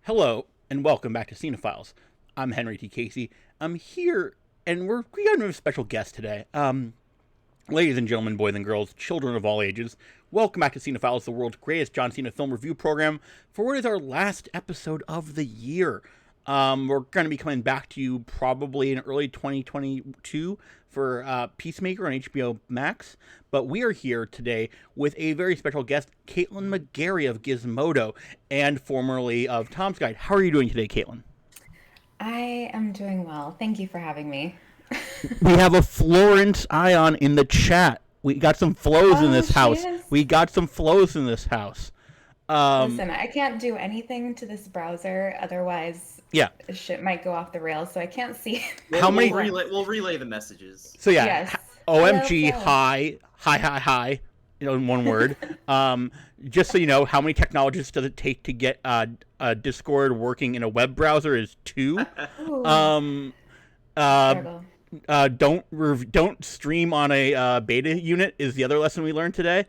Hello, and welcome back to Cinephiles. I'm Henry T. Casey. I'm here, and we got a special guest today. Ladies and gentlemen, boys and girls, children of all ages, welcome back to Cinephiles, the world's greatest John Cena film review program, for what is our last episode of the year. We're going to be coming back to you probably in early 2022 for Peacemaker on HBO Max, but we are here today with a very special guest, Caitlin McGarry of Gizmodo, and formerly of Tom's Guide. How are you doing today, Caitlin? I am doing well. Thank you for having me. We have a Florence Ion in the chat. We got some flows in this house. We got some flows in this house. Listen, I can't do anything to this browser, otherwise Yeah. shit might go off the rails, so I can't see. How many- We'll relay the messages. So yeah, Yes. OMG, Hello. hi, in one word. Just so you know, how many technologists does it take to get a Discord working in a web browser is 2. Ooh, struggle. Don't stream on a beta unit is the other lesson we learned today.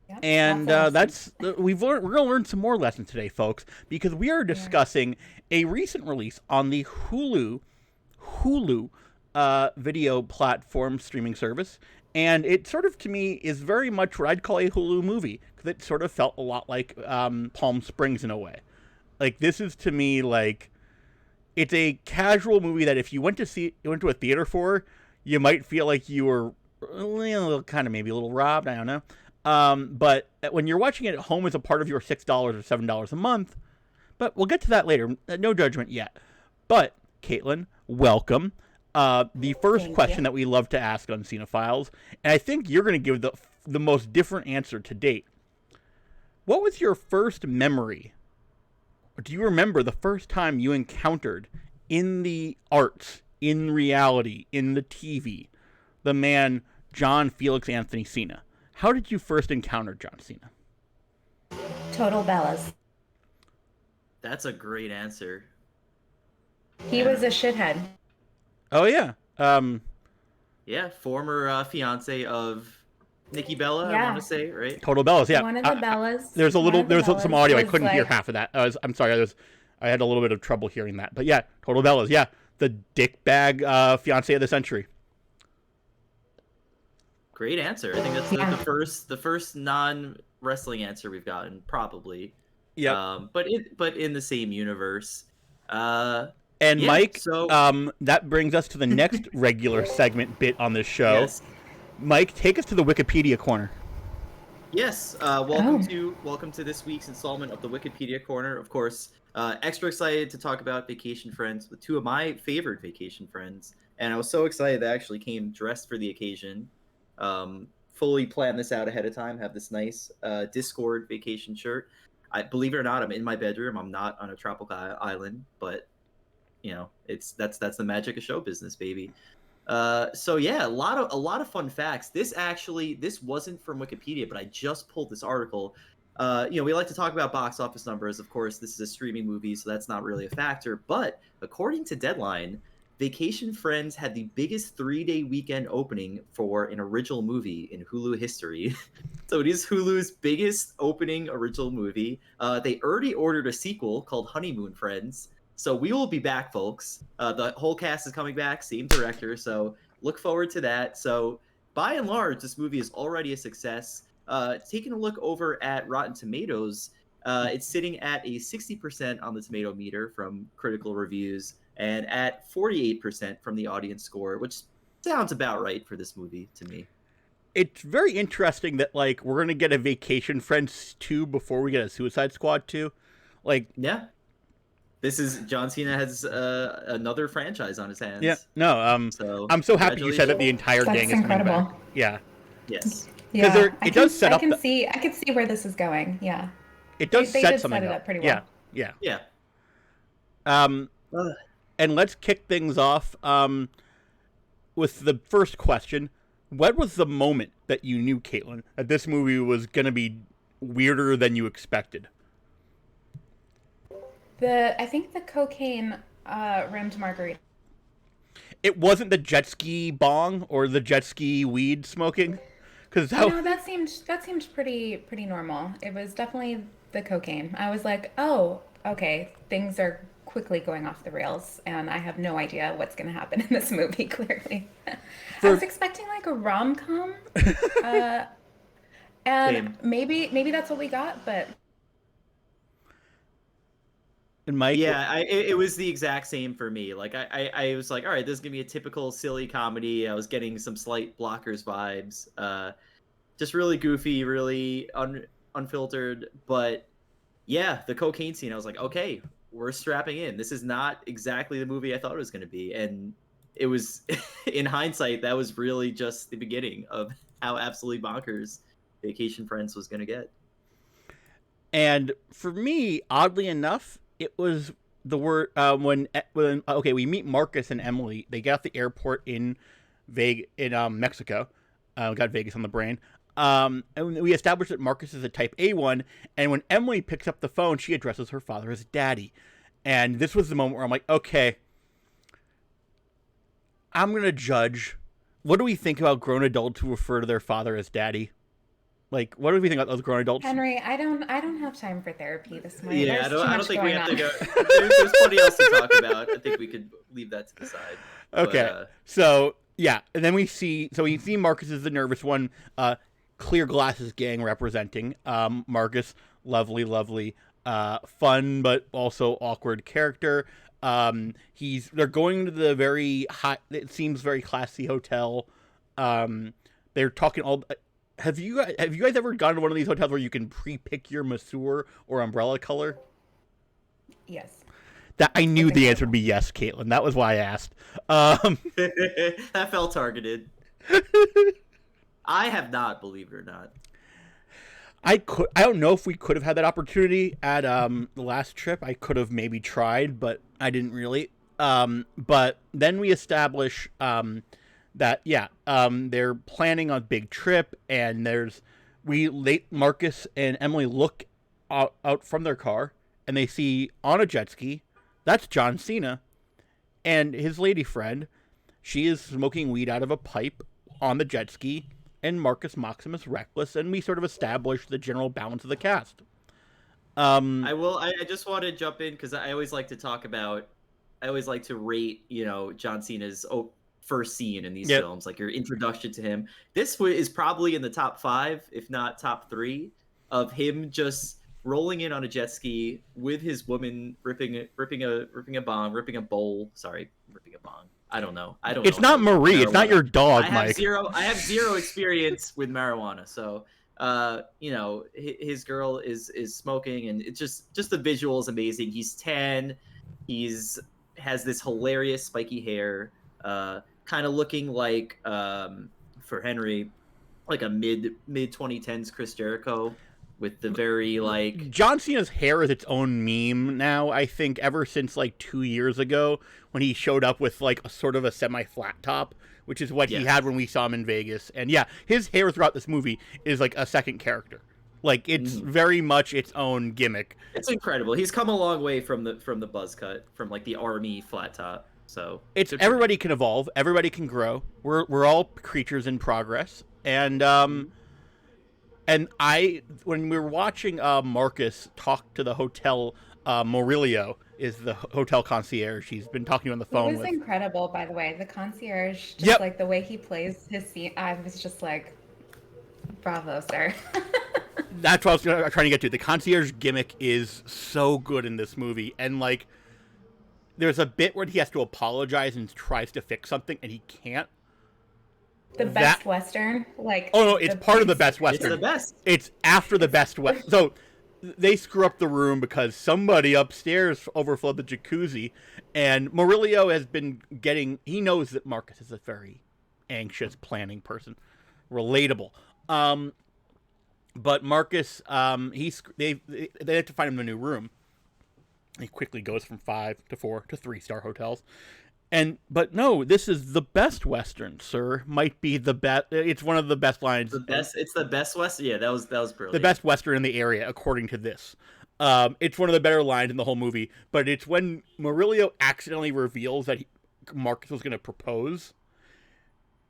Yep, And that's we're going to learn some more lessons today, folks, because we are discussing a recent release on the Hulu video platform streaming service, and it sort of, to me, is very much what I'd call a Hulu movie, because it sort of felt a lot like Palm Springs in a way. Like, this is, to me, like, it's a casual movie that if you went to a theater for, you might feel like you were kind of maybe a little robbed, I don't know. But when you're watching it at home as a part of your $6 or $7 a month, but we'll get to that later. No judgment yet. But, Caitlin, welcome. The first Thank question you. that we love to ask on Cinephiles, and I think you're going to give the most different answer to date. What was your first memory? Or do you remember the first time you encountered in the arts, in reality, in the TV, the man John Felix Anthony Cena? How did you first encounter John Cena? Total Bellas. That's a great answer. He was a shithead. Oh yeah, Yeah, former fiance of Nikki Bella, I Yeah. want to say, right? Total Bellas. Yeah, One of the Bellas. there's one of the there's some Bellas audio. I was couldn't hear like- half of that. I'm sorry. I had a little bit of trouble hearing that. But yeah, Total Bellas. Yeah, the dickbag fiance of the century. Great answer. I think that's Yeah. the first non-wrestling answer we've gotten, probably. Yeah. But in the same universe. And yeah, Mike, so- that brings us to the next regular segment bit on this show. Yes. Mike, take us to the Wikipedia corner. Yes, welcome to this week's installment of the Wikipedia Corner. Of course, extra excited to talk about Vacation Friends with two of my favorite vacation friends, and I was so excited that I actually came dressed for the occasion. Fully planned this out ahead of time. Have this nice Discord vacation shirt. I believe it or not, I'm in my bedroom. I'm not on a tropical island, but that's the magic of show business, baby. So yeah, a lot of fun facts. This wasn't from Wikipedia, but I just pulled this article. We like to talk about box office numbers. Of course, this is a streaming movie, so that's not really a factor. But according to Deadline, Vacation Friends had the biggest 3-day weekend opening for an original movie in Hulu history. So it is Hulu's biggest opening original movie. They already ordered a sequel called Honeymoon Friends. So we will be back, folks. The whole cast is coming back, same director, so look forward to that. So by and large, this movie is already a success. Taking a look over at Rotten Tomatoes, it's sitting at a 60% on the tomato meter from critical reviews and at 48% from the audience score, which sounds about right for this movie to me. It's very interesting that, like, we're going to get a Vacation Friends 2 before we get a Suicide Squad 2. Like, Yeah. This is John Cena has another franchise on his hands. yeah, no, So I'm so happy you said that the entire That's gang is coming incredible. back. Yeah, Yes. Yeah, it does set up I can see where this is going. Yeah. it does They set did something set it up pretty well. Yeah. Yeah. Ugh. And let's kick things off with the first question. What was the moment that you knew, Caitlin, that this movie was going to be weirder than you expected? I think the cocaine rimmed margarita. It wasn't the jet ski bong or the jet ski weed smoking? Because how... No, that seemed pretty normal. It was definitely the cocaine. I was like, oh, okay, things are quickly going off the rails, and I have no idea what's going to happen in this movie, clearly. I was For expecting like a rom-com, uh, and Same. maybe that's what we got, but and Mike, Yeah, it was the exact same for me. Like I was like, all right, this is gonna be a typical silly comedy. I was getting some slight Blockers vibes. Just really goofy, really unfiltered. But yeah, the cocaine scene, I was like, okay, we're strapping in. This is not exactly the movie I thought it was gonna be, and it was. In hindsight, that was really just the beginning of how absolutely bonkers Vacation Friends was gonna get. and for me, oddly enough, it was the word when okay, we meet Marcus and Emily. They get off the airport in Mexico. Got Vegas on the brain. And we established that Marcus is a type A1, and when Emily picks up the phone, she addresses her father as daddy. And this was the moment where I'm like, okay, I'm going to judge. What do we think about grown adults who refer to their father as daddy? Like, what do we think about those grown adults? Henry, I don't have time for therapy this morning. Yeah, There's too I much don't think we going have on. to go. There's plenty else to talk about. I think we could leave that to the side. Okay, But, so yeah, and then we see Marcus is the nervous one. Clear Glasses gang representing Marcus, lovely, fun but also awkward character. They're going to the very hot, it seems very classy hotel. They're talking all. Have you guys ever gone to one of these hotels where you can pre-pick your masseur or umbrella color? Yes. That I knew It's the answer incredible. would be yes, Caitlin. That was why I asked. that felt targeted. I have not, believe it or not. I don't know if we could have had that opportunity at the last trip. I could have maybe tried, but I didn't really. But then we establish that they're planning a big trip, and Marcus and Emily look out from their car, and they see on a jet ski, that's John Cena and his lady friend. She is smoking weed out of a pipe on the jet ski, and Marcus mocks him as reckless, and we sort of establish the general balance of the cast. I just want to jump in because I always like to talk about. I always like to rate, John Cena's first scene in these Yep. films, like your introduction to him. This is probably in the top 5, if not top 3, of him just rolling in on a jet ski with his woman, ripping a bong, ripping a bowl. Sorry, ripping a bong. I don't know. It's not Marie. It's not your dog, Mike. I have zero experience with marijuana, so his girl is smoking, and it's just the visual is amazing. He's tan. Has this hilarious spiky hair, kind of looking like for Henry, like a mid 2010s Chris Jericho, with the very like John Cena's hair is its own meme now, I think, ever since like 2 years ago when he showed up with like a sort of a semi-flat top, which is what he had when we saw him in Vegas. And yeah, his hair throughout this movie is like a second character. Like it's very much its own gimmick. It's incredible. He's come a long way from the buzz cut, from like the army flat top. So It's everybody can evolve, everybody can grow. We're all creatures in progress. And when we were watching Marcus talk to the hotel, Murillo is the hotel concierge. He's been talking to you on the phone It was with. incredible, by the way. The concierge, just Yep. like the way he plays his scene, I was just like, bravo, sir. That's what I was trying to get to. The concierge gimmick is so good in this movie, and like, there's a bit where he has to apologize and tries to fix something, and he can't. The Best Western, like. Oh no, it's part of the Best Western. It's the best. It's after the Best Western. So they screw up the room because somebody upstairs overflowed the jacuzzi, and Murillo has been getting. He knows that Marcus is a very anxious, planning person, relatable. But Marcus, they have to find him a new room. He quickly goes from 5 to 4 to 3-star hotels. But no, this is the Best Western, sir. Might be the best. It's one of the best lines. It's the best Western. Yeah, that was brilliant. The best Western in the area, according to this. It's one of the better lines in the whole movie. But it's when Murillo accidentally reveals that Marcus was going to propose,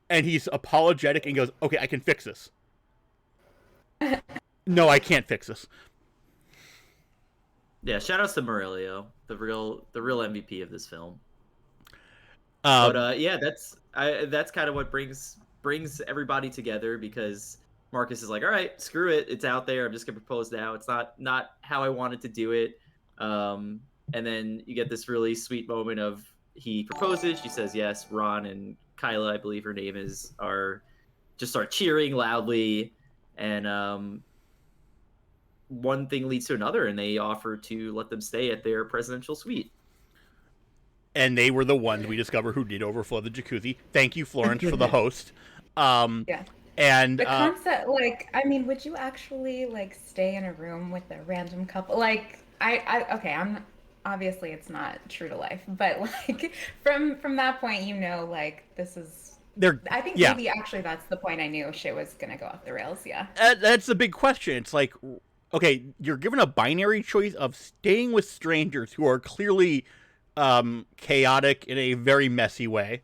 and he's apologetic and goes, "Okay, I can fix this." No, I can't fix this. Yeah, shout outs to Murillo, the real MVP of this film. Uh, But yeah, that's kind of what brings everybody together, because Marcus is like, all right, screw it, it's out there. I'm just gonna propose now. It's not how I wanted to do it. And then you get this really sweet moment of he proposes, she says yes. Ron and Kyla, I believe her name is, are just start cheering loudly, and one thing leads to another, and they offer to let them stay at their presidential suite. and they were the ones we discovered who did overflow the jacuzzi. Thank you, Florence, for the host. Yeah. And The concept, like, I mean, would you actually like stay in a room with a random couple? Like, okay, I'm obviously it's not true to life, but like from that point, like this is. they're I think yeah. maybe actually that's the point I knew shit was gonna go off the rails. Yeah. That's the big question. It's like, okay, you're given a binary choice of staying with strangers who are clearly chaotic in a very messy way,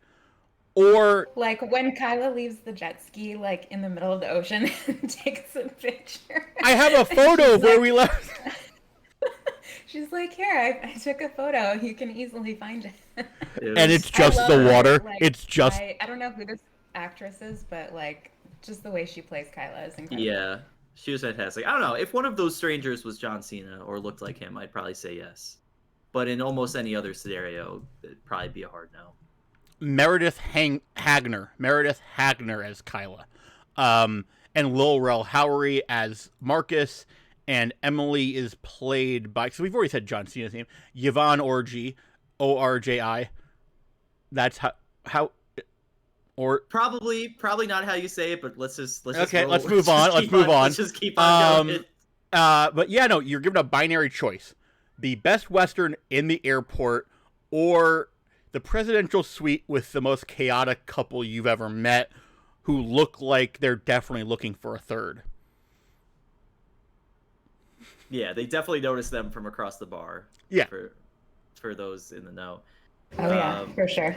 or Like when Kyla leaves the jet ski like in the middle of the ocean and takes a picture. I have a photo of where we left. She's like, here, I took a photo. You can easily find it. And it's just the water. Like, it's just. I don't know who this actress is, but like just the way she plays Kyla is incredible. Yeah, she was fantastic. I don't know if one of those strangers was John Cena or looked like him, I'd probably say yes. But in almost any other scenario, it'd probably be a hard no. Meredith Hagner as Kyla, and Lil Rel Howery as Marcus, and Emily is played by, so we've already said John Cena's name, Yvonne Orji, Orji. That's how or Probably not how you say it, but let's move on. Let's just keep on going. But yeah, no, you're given a binary choice: the best Western in the airport, or the presidential suite with the most chaotic couple you've ever met, who look like they're definitely looking for a third. Yeah, they definitely noticed them from across the bar. Yeah. For those in the know. Oh yeah, for sure.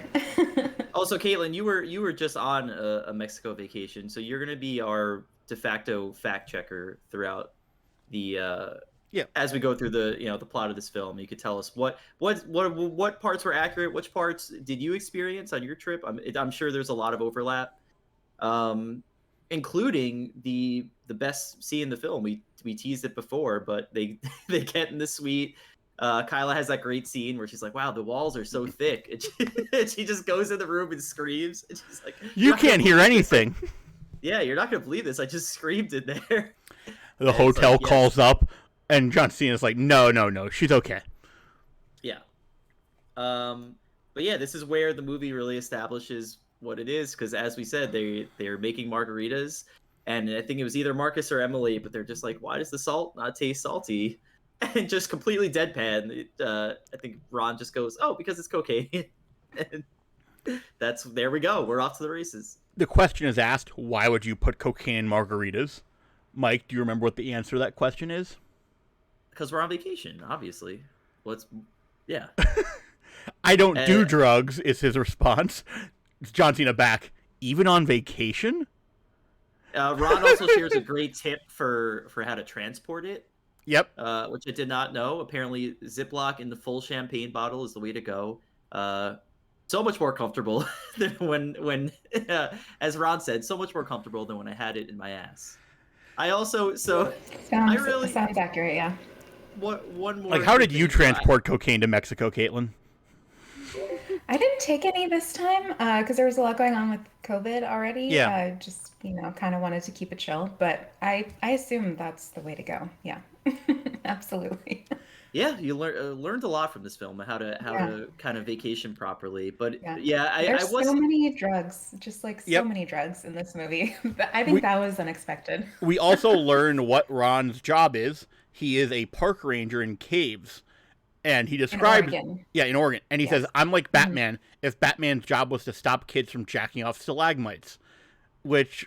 Also, Caitlin, you were just on a Mexico vacation, so you're gonna be our de facto fact checker throughout the as we go through the the plot of this film. You could tell us what parts were accurate, which parts did you experience on your trip. I'm sure there's a lot of overlap, including the best scene in the film. We teased it before, but they get in the suite. Kyla has that great scene where she's like, wow, the walls are so thick. And she just goes in the room and screams. And she's like, you can't hear anything. Yeah, you're not going to believe this. I just screamed in there. The hotel calls up, and John Cena's like, no, she's okay. Yeah. But yeah, this is where the movie really establishes what it is, because as we said, they're making margaritas. And I think it was either Marcus or Emily, but they're just like, why does the salt not taste salty? And just completely deadpan. I think Ron just goes, oh, because it's cocaine. And there we go. We're off to the races. The question is asked, why would you put cocaine in margaritas? Mike, do you remember what the answer to that question is? Because we're on vacation, obviously. Yeah. I don't do drugs, is his response. John Cena back, even on vacation? Ron also shares a great tip for how to transport it. Yep. Which I did not know. Apparently, Ziploc in the full champagne bottle is the way to go. So much more comfortable than when as Ron said, so much more comfortable than when I had it in my ass. I also sounds accurate, yeah. One more. Like, how did you transport cocaine to Mexico, Caitlin? I didn't take any this time because there was a lot going on with COVID already. Yeah. Just kind of wanted to keep it chill, but I assume that's the way to go. Yeah, absolutely. Yeah, you learned a lot from this film, how to kind of vacation properly. But there's so many drugs, just like so many drugs in this movie. I think that was unexpected. We also learned what Ron's job is. He is a park ranger in caves. And he describes... in Oregon. And he says, I'm like Batman if Batman's job was to stop kids from jacking off stalagmites. Which...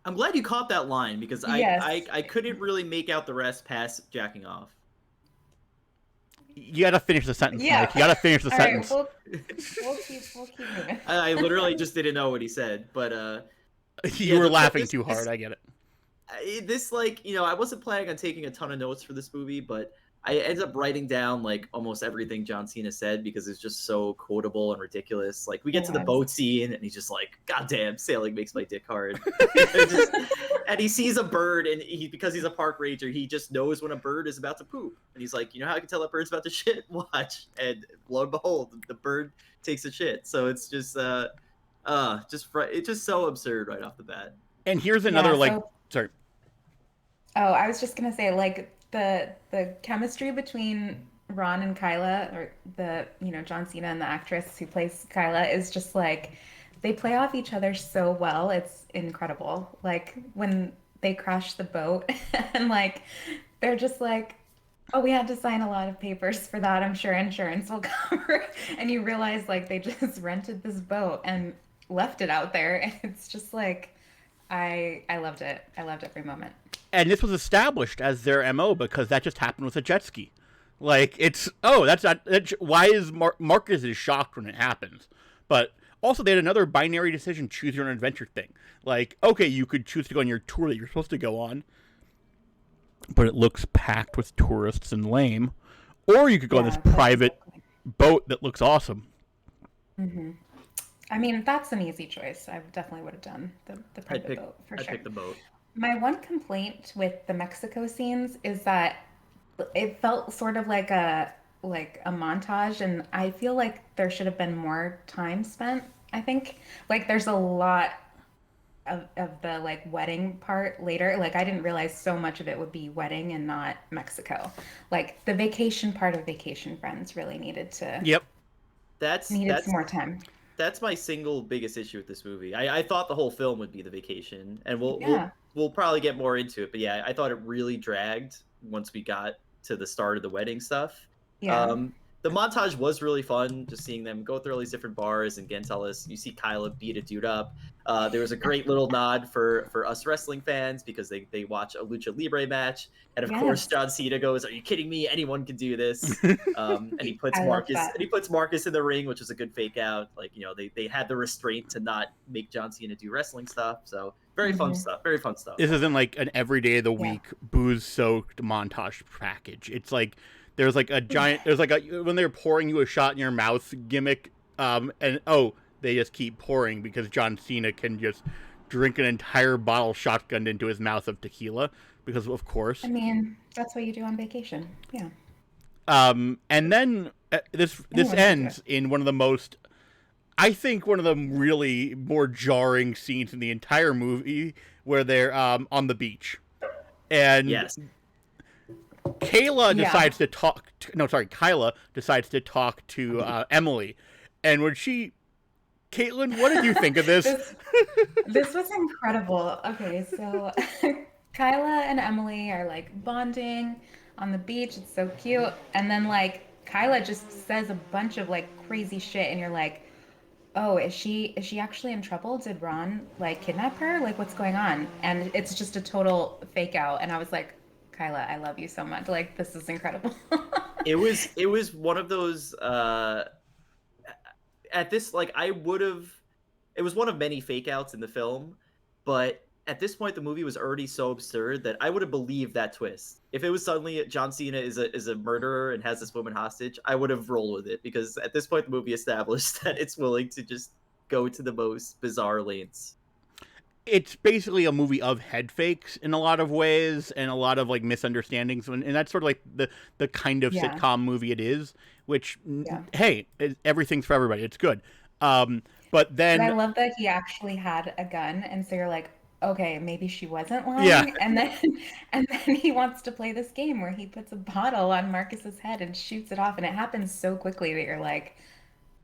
I'm glad you caught that line, because I couldn't really make out the rest past jacking off. You gotta finish the sentence, Mike. You gotta finish the sentence. Right, we'll keep moving. I literally just didn't know what he said, but... you were laughing too hard, I get it. This, I wasn't planning on taking a ton of notes for this movie, but I ended up writing down like almost everything John Cena said because it's just so quotable and ridiculous. Like we get to the boat scene and he's just like, "God damn, sailing makes my dick hard." And he sees a bird, and because he's a park ranger, he just knows when a bird is about to poop. And he's like, "You know how I can tell that bird's about to shit? Watch." And lo and behold, the bird takes a shit. So it's just it's just so absurd right off the bat. And here's another sorry. Oh, I was just gonna say, like, the chemistry between Ron and Kyla, or John Cena and the actress who plays Kyla, is just like they play off each other so well. It's incredible. Like when they crash the boat and like they're just like, oh, we had to sign a lot of papers for that. I'm sure insurance will cover. And you realize like they just rented this boat and left it out there. And it's just like I loved it. I loved every moment. And this was established as their MO because that just happened with a jet ski. Like, that's not, why is Marcus is shocked when it happens. But also they had another binary decision, choose your own adventure thing. Like, okay, you could choose to go on your tour that you're supposed to go on, but it looks packed with tourists and lame. Or you could go on this private boat that looks awesome. Mm-hmm. I mean, that's an easy choice. I definitely would have done the private boat for sure. I'd pick the boat. My one complaint with the Mexico scenes is that it felt sort of like a montage, and I feel like there should have been more time spent. I think like there's a lot of the like wedding part later. Like I didn't realize so much of it would be wedding and not Mexico. Like the vacation part of Vacation Friends really needed to. Yep. That's some more time. That's my single biggest issue with this movie. I thought the whole film would be the vacation, and we'll probably get more into it. But yeah, I thought it really dragged once we got to the start of the wedding stuff. Yeah. The montage was really fun, just seeing them go through all these different bars and again tell us. You see Kyla beat a dude up. There was a great little nod for us wrestling fans because they watch a lucha libre match, and of course John Cena goes, "Are you kidding me? Anyone can do this." And he puts Marcus in the ring, which is a good fake out. Like they had the restraint to not make John Cena do wrestling stuff. So very fun stuff. Very fun stuff. This isn't like an everyday of the week booze soaked montage package. It's like. There's like a giant. There's like when they're pouring you a shot in your mouth gimmick, and they just keep pouring because John Cena can just drink an entire bottle shotgunned into his mouth of tequila because of course. I mean, that's what you do on vacation. Yeah. And then this ends in one of the most, I think, one of the really more jarring scenes in the entire movie where they're on the beach, and yes. Kyla decides to talk to Emily, and when Caitlin, what did you think of this? This was incredible. Okay, so Kyla and Emily are like bonding on the beach. It's so cute, and then like Kyla just says a bunch of like crazy shit, and you're like, oh, is she actually in trouble? Did Ron like kidnap her? Like what's going on? And it's just a total fake out, and I was like, Kyla, I love you so much. Like, this is incredible. It was one of those, at this, like, it was one of many fake outs in the film, but at this point, the movie was already so absurd that I would have believed that twist. If it was suddenly John Cena is a murderer and has this woman hostage, I would have rolled with it, because at this point, the movie established that it's willing to just go to the most bizarre lengths. It's basically a movie of head fakes in a lot of ways and a lot of like misunderstandings, and that's sort of like the kind of sitcom movie it is, which hey, everything's for everybody, it's good. But then I love that he actually had a gun, and so you're like, okay, maybe she wasn't lying. And then he wants to play this game where he puts a bottle on Marcus's head and shoots it off, and it happens so quickly that you're like,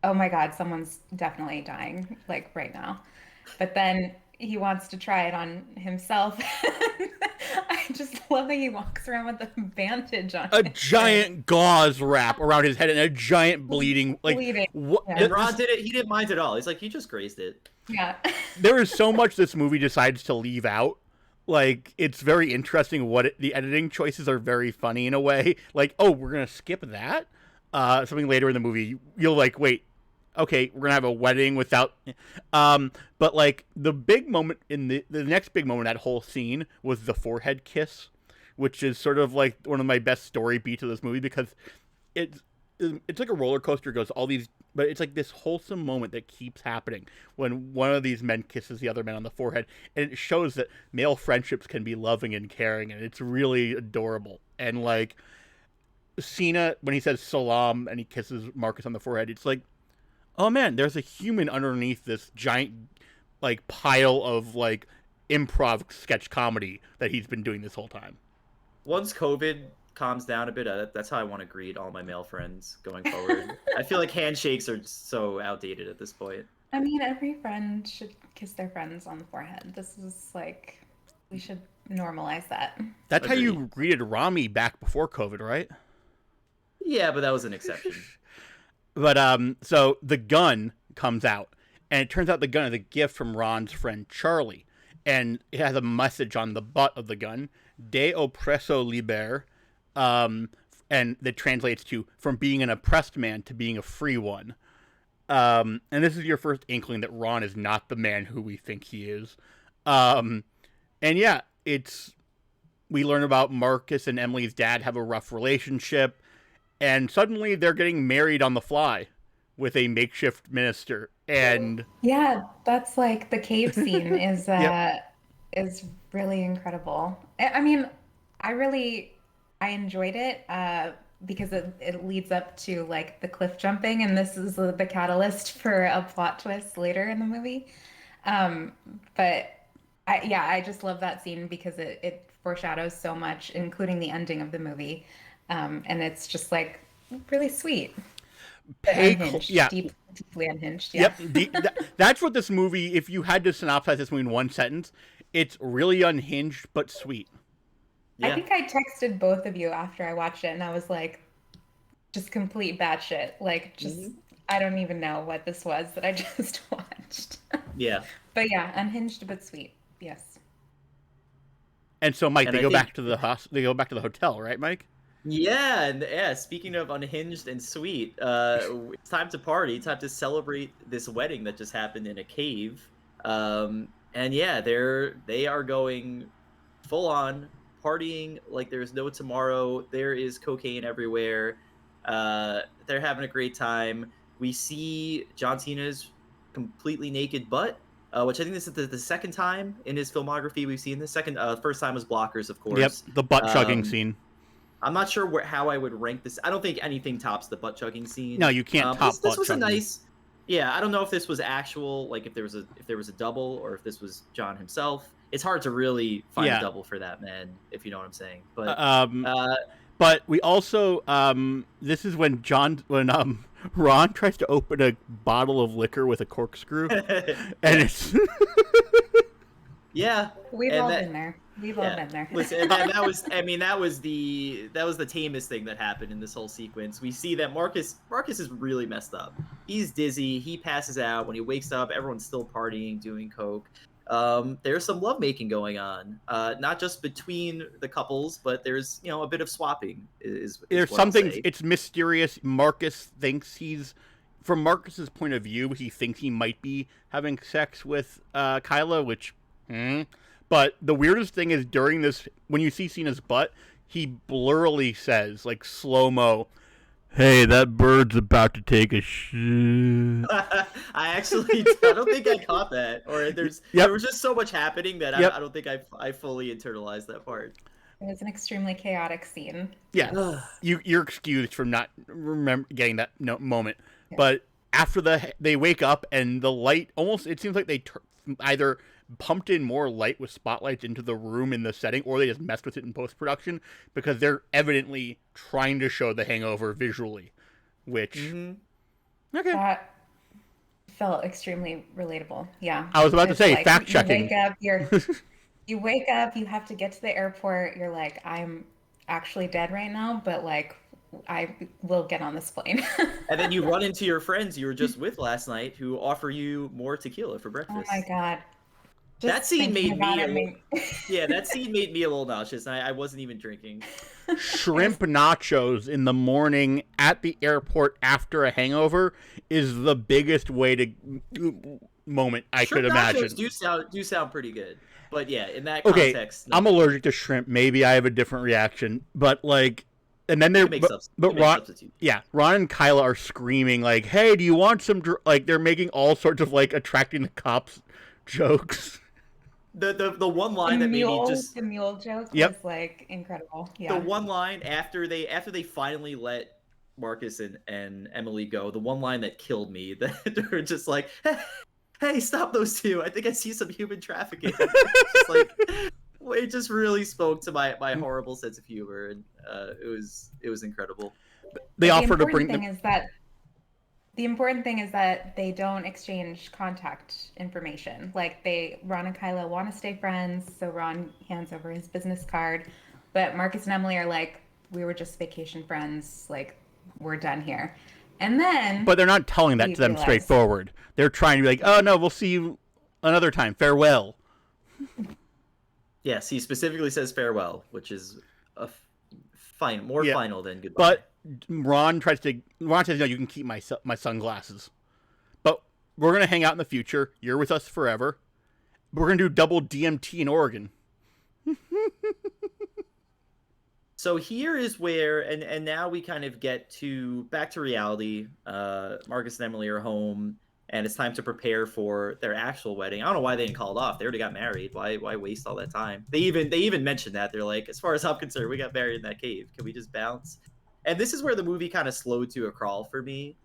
oh my god, someone's definitely dying like right now. But then he wants to try it on himself. I just love that he walks around with a bandage on. A giant gauze wrap around his head and a giant bleeding. And Ron did it. He didn't mind at all. He's like, he just grazed it. Yeah. There is so much this movie decides to leave out. Like, it's very interesting the editing choices are very funny in a way. Like, oh, we're going to skip that? Something later in the movie, you'll like, wait, okay, we're gonna have a wedding without, but like the big moment in the next big moment, that whole scene was the forehead kiss, which is sort of like one of my best story beats of this movie because it's like a roller coaster. It goes all these, but it's like this wholesome moment that keeps happening when one of these men kisses the other man on the forehead, and it shows that male friendships can be loving and caring, and it's really adorable. And like Cena, when he says salam and he kisses Marcus on the forehead, it's like, oh man, there's a human underneath this giant like pile of like improv sketch comedy that he's been doing this whole time. Once COVID calms down a bit, that's how I want to greet all my male friends going forward. I feel like handshakes are just so outdated at this point. I mean, every friend should kiss their friends on the forehead. This is like, we should normalize that. That's Agreed. how you greeted Rami back before COVID, right? Yeah, but that was an exception. But so the gun comes out, and it turns out the gun is a gift from Ron's friend Charlie, and it has a message on the butt of the gun, "De oppresso liber," and that translates to "from being an oppressed man to being a free one." And this is your first inkling that Ron is not the man who we think he is. And yeah, we learn about Marcus and Emily's dad have a rough relationship. And suddenly they're getting married on the fly with a makeshift minister. And yeah, that's like the cave scene is is really incredible. I mean, I enjoyed it because it leads up to like the cliff jumping, and this is the catalyst for a plot twist later in the movie. But I just love that scene because it foreshadows so much, including the ending of the movie. And it's just like really sweet. Unhinged, yeah. Deeply unhinged. Yeah. Yep. That's what this movie, if you had to synopsize this movie in one sentence, it's really unhinged but sweet. Yeah. I think I texted both of you after I watched it, and I was like, just complete batshit. Like, just, I don't even know what this was that I just watched. Yeah. But yeah, unhinged but sweet. Yes. And so, Mike, they go back to the hotel, right, Mike? Yeah, and yeah, speaking of unhinged and sweet, it's time to party, time to celebrate this wedding that just happened in a cave. And yeah, they are going full on partying like there's no tomorrow. There is cocaine everywhere. They're having a great time. We see John Cena's completely naked butt, which I think this is the second time in his filmography we've seen this. First time was Blockers, of course. Yep, the butt chugging scene. I'm not sure how I would rank this. I don't think anything tops the butt chugging scene. No, you can't top this butt was chugging. A nice. Yeah, I don't know if this was actual, like if there was a double, or if this was John himself. It's hard to really find a double for that man, if you know what I'm saying. But we also this is when Ron tries to open a bottle of liquor with a corkscrew, and it's yeah, we've all been there. We've all been there. Listen, that was the tamest thing that happened in this whole sequence. We see that Marcus is really messed up. He's dizzy. He passes out. When he wakes up, everyone's still partying, doing coke. There's some lovemaking going on, not just between the couples, but there's a bit of swapping. There's something. It's mysterious. Marcus thinks from Marcus's point of view, he thinks he might be having sex with Kyla, which. But the weirdest thing is during this, when you see Cena's butt, he blurrily says, like slow-mo, "Hey, that bird's about to take a shit." I don't think I caught that. Or there was just so much happening that I don't think I fully internalized that part. It was an extremely chaotic scene. Yeah, you're excused from not getting that moment. Yeah. But after they wake up and the light it seems like they either pumped in more light with spotlights into the room in the setting, or they just messed with it in post-production, because they're evidently trying to show The Hangover visually, which okay, that felt extremely relatable. Yeah, I was about to say fact checking. You wake up, you have to get to the airport. You're like, I'm actually dead right now, but like, I will get on this plane. And then you run into your friends you were just with last night, who offer you more tequila for breakfast. Oh my god. That scene made me that scene made me a little nauseous. I wasn't even drinking. Shrimp nachos in the morning at the airport after a hangover is the biggest way to moment I Shrimp could imagine. nachos do sound pretty good, but yeah, in that Okay, context, no. I'm allergic to shrimp. Maybe I have a different reaction, but like, and then they're but Ron, yeah, Ron and Kyla are screaming like, "Hey, do you want some?" Like they're making all sorts of like attracting the cops jokes. The one line that made me just the mule joke Yep. was like incredible. Yeah. The one line after they finally let Marcus and Emily go, the one line that killed me, that they're just like, hey, stop those two. I think I see some human trafficking. Just like, it just really spoke to my horrible sense of humor, and it was incredible. They offer to bring the important thing is that they don't exchange contact information. Like Ron and Kyla want to stay friends, so Ron hands over his business card, but Marcus and Emily are like, we were just vacation friends, like we're done here. And then but they're not telling that to them straightforward. They're trying to be like, oh no, we'll see you another time. Farewell. Yes, he specifically says farewell, which is a final than goodbye. But Ron says, no, you can keep my sunglasses. But we're going to hang out in the future. You're with us forever. We're going to do double DMT in Oregon. So here is where, and now we kind of get back to reality. Marcus and Emily are home, and it's time to prepare for their actual wedding. I don't know why they didn't call it off. They already got married. Why waste all that time? They even mentioned that. They're like, as far as I'm concerned, we got married in that cave. Can we just bounce? And this is where the movie kind of slowed to a crawl for me.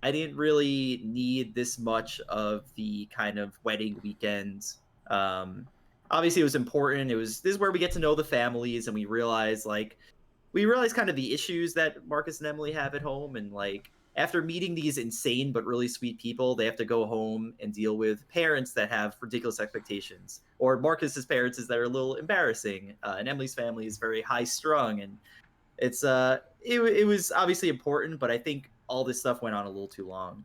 I didn't really need this much of the kind of wedding weekend. Obviously, it was important. This is where we get to know the families, and we realize kind of the issues that Marcus and Emily have at home, and like after meeting these insane but really sweet people, they have to go home and deal with parents that have ridiculous expectations, or Marcus's parents is that are a little embarrassing, and Emily's family is very high strung, and it's it was obviously important, but I think all this stuff went on a little too long.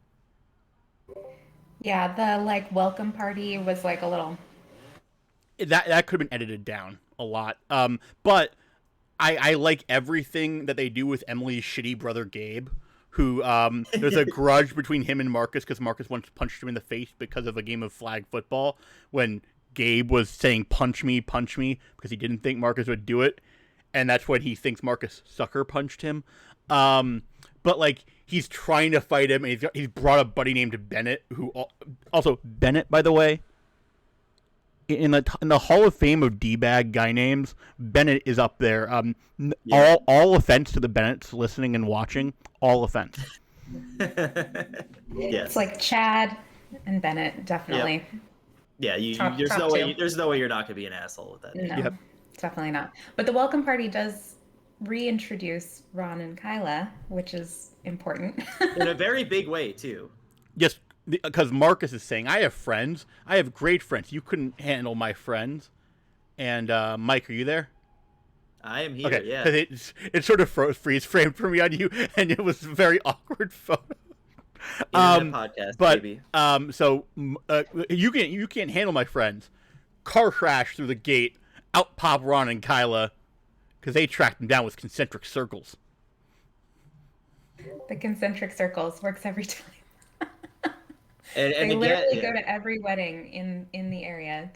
Yeah, the like welcome party was like a little. That could have been edited down a lot. But I like everything that they do with Emily's shitty brother Gabe, who there's a grudge between him and Marcus because Marcus once punched him in the face because of a game of flag football when Gabe was saying punch me because he didn't think Marcus would do it, and that's when he thinks Marcus sucker punched him. But like he's trying to fight him, and he's brought a buddy named Bennett, who also Bennett, by the way. In the Hall of Fame of D-bag guy names, Bennett is up there. Yeah. All offense to the Bennetts listening and watching. All offense. Yes. It's like Chad and Bennett, definitely. Yep. Yeah, there's no way you're not gonna be an asshole with that. No, yep. Definitely not. But the welcome party does reintroduce Ron and Kyla, which is important. In a very big way too. Yes. Because Marcus is saying, I have friends. I have great friends. You couldn't handle my friends. And Mike, are you there? I am here, okay, yeah. Because it sort of freeze framed for me on you, and it was a very awkward photo. Podcast, but, baby. So you can't handle my friends. Car crash through the gate. Out pop Ron and Kyla, because they tracked them down with concentric circles. The concentric circles works every time. And they literally go to every wedding in the area,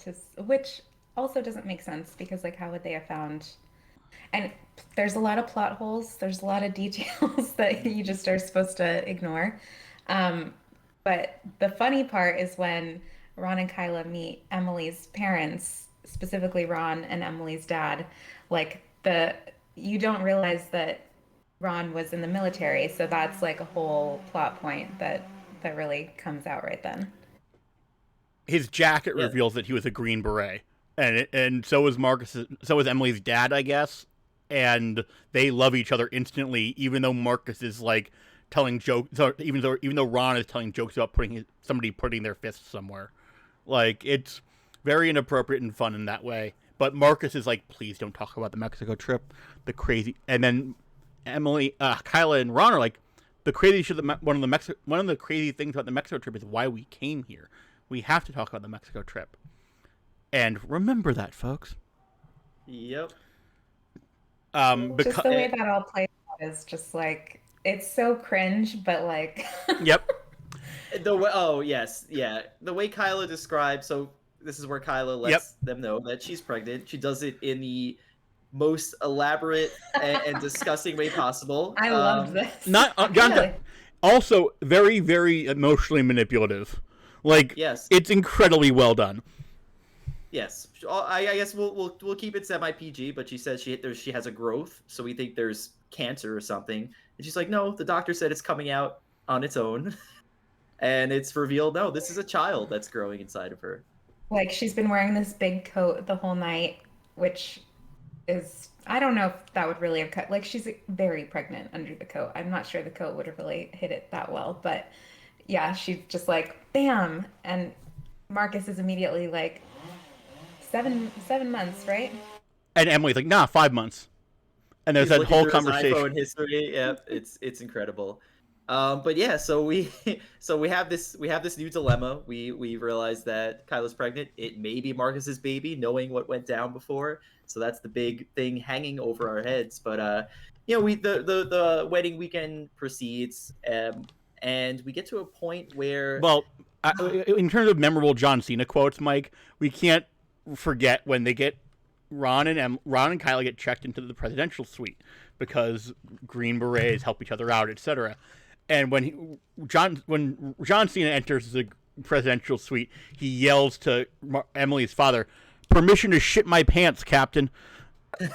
which also doesn't make sense because like how would they have found? And there's a lot of plot holes. There's a lot of details that you just are supposed to ignore. But the funny part is when Ron and Kyla meet Emily's parents, specifically Ron and Emily's dad. Like you don't realize that Ron was in the military, so that's like a whole plot point that really comes out right then. His jacket reveals that he was a Green Beret, and so was Emily's dad, I guess. And they love each other instantly, even though Marcus is like telling jokes, even though Ron is telling jokes about somebody putting their fists somewhere. Like it's very inappropriate and fun in that way. But Marcus is like, please don't talk about the Mexico trip, the crazy. And then Kyla and Ron are like, one of the crazy things about the Mexico trip is why we came here. We have to talk about the Mexico trip. And remember that, folks. Yep. Just the way that all plays out is just like, it's so cringe, but like. Yep. Oh yes, yeah. The way Kyla describes, so this is where Kyla lets them know that she's pregnant. She does it in the most elaborate and disgusting way possible. I loved this. Not John. Also, very, very emotionally manipulative. Like, yes, it's incredibly well done. Yes, I guess we'll keep it semi PG, but she says she has a growth, so we think there's cancer or something, and she's like, no, the doctor said it's coming out on its own, and it's revealed, no, this is a child that's growing inside of her. Like, she's been wearing this big coat the whole night, which is, I don't know if that would really have cut. Like, she's very pregnant under the coat. I'm not sure the coat would have really hit it that well, but yeah, she's just like, bam, and Marcus is immediately like, 7 months, right? And Emily's like, nah, 5 months. And there's that whole conversation. iPhone history. Yeah, it's incredible. But yeah, so we have this new dilemma. We realize that Kyla's pregnant. It may be Marcus's baby, knowing what went down before. So that's the big thing hanging over our heads. But the wedding weekend proceeds, and we get to a point where, well, in terms of memorable John Cena quotes, Mike, we can't forget when they get Ron and Kyla get checked into the presidential suite because Green Berets help each other out, etc. And when John Cena enters the presidential suite, he yells to Emily's father, "Permission to shit my pants, Captain."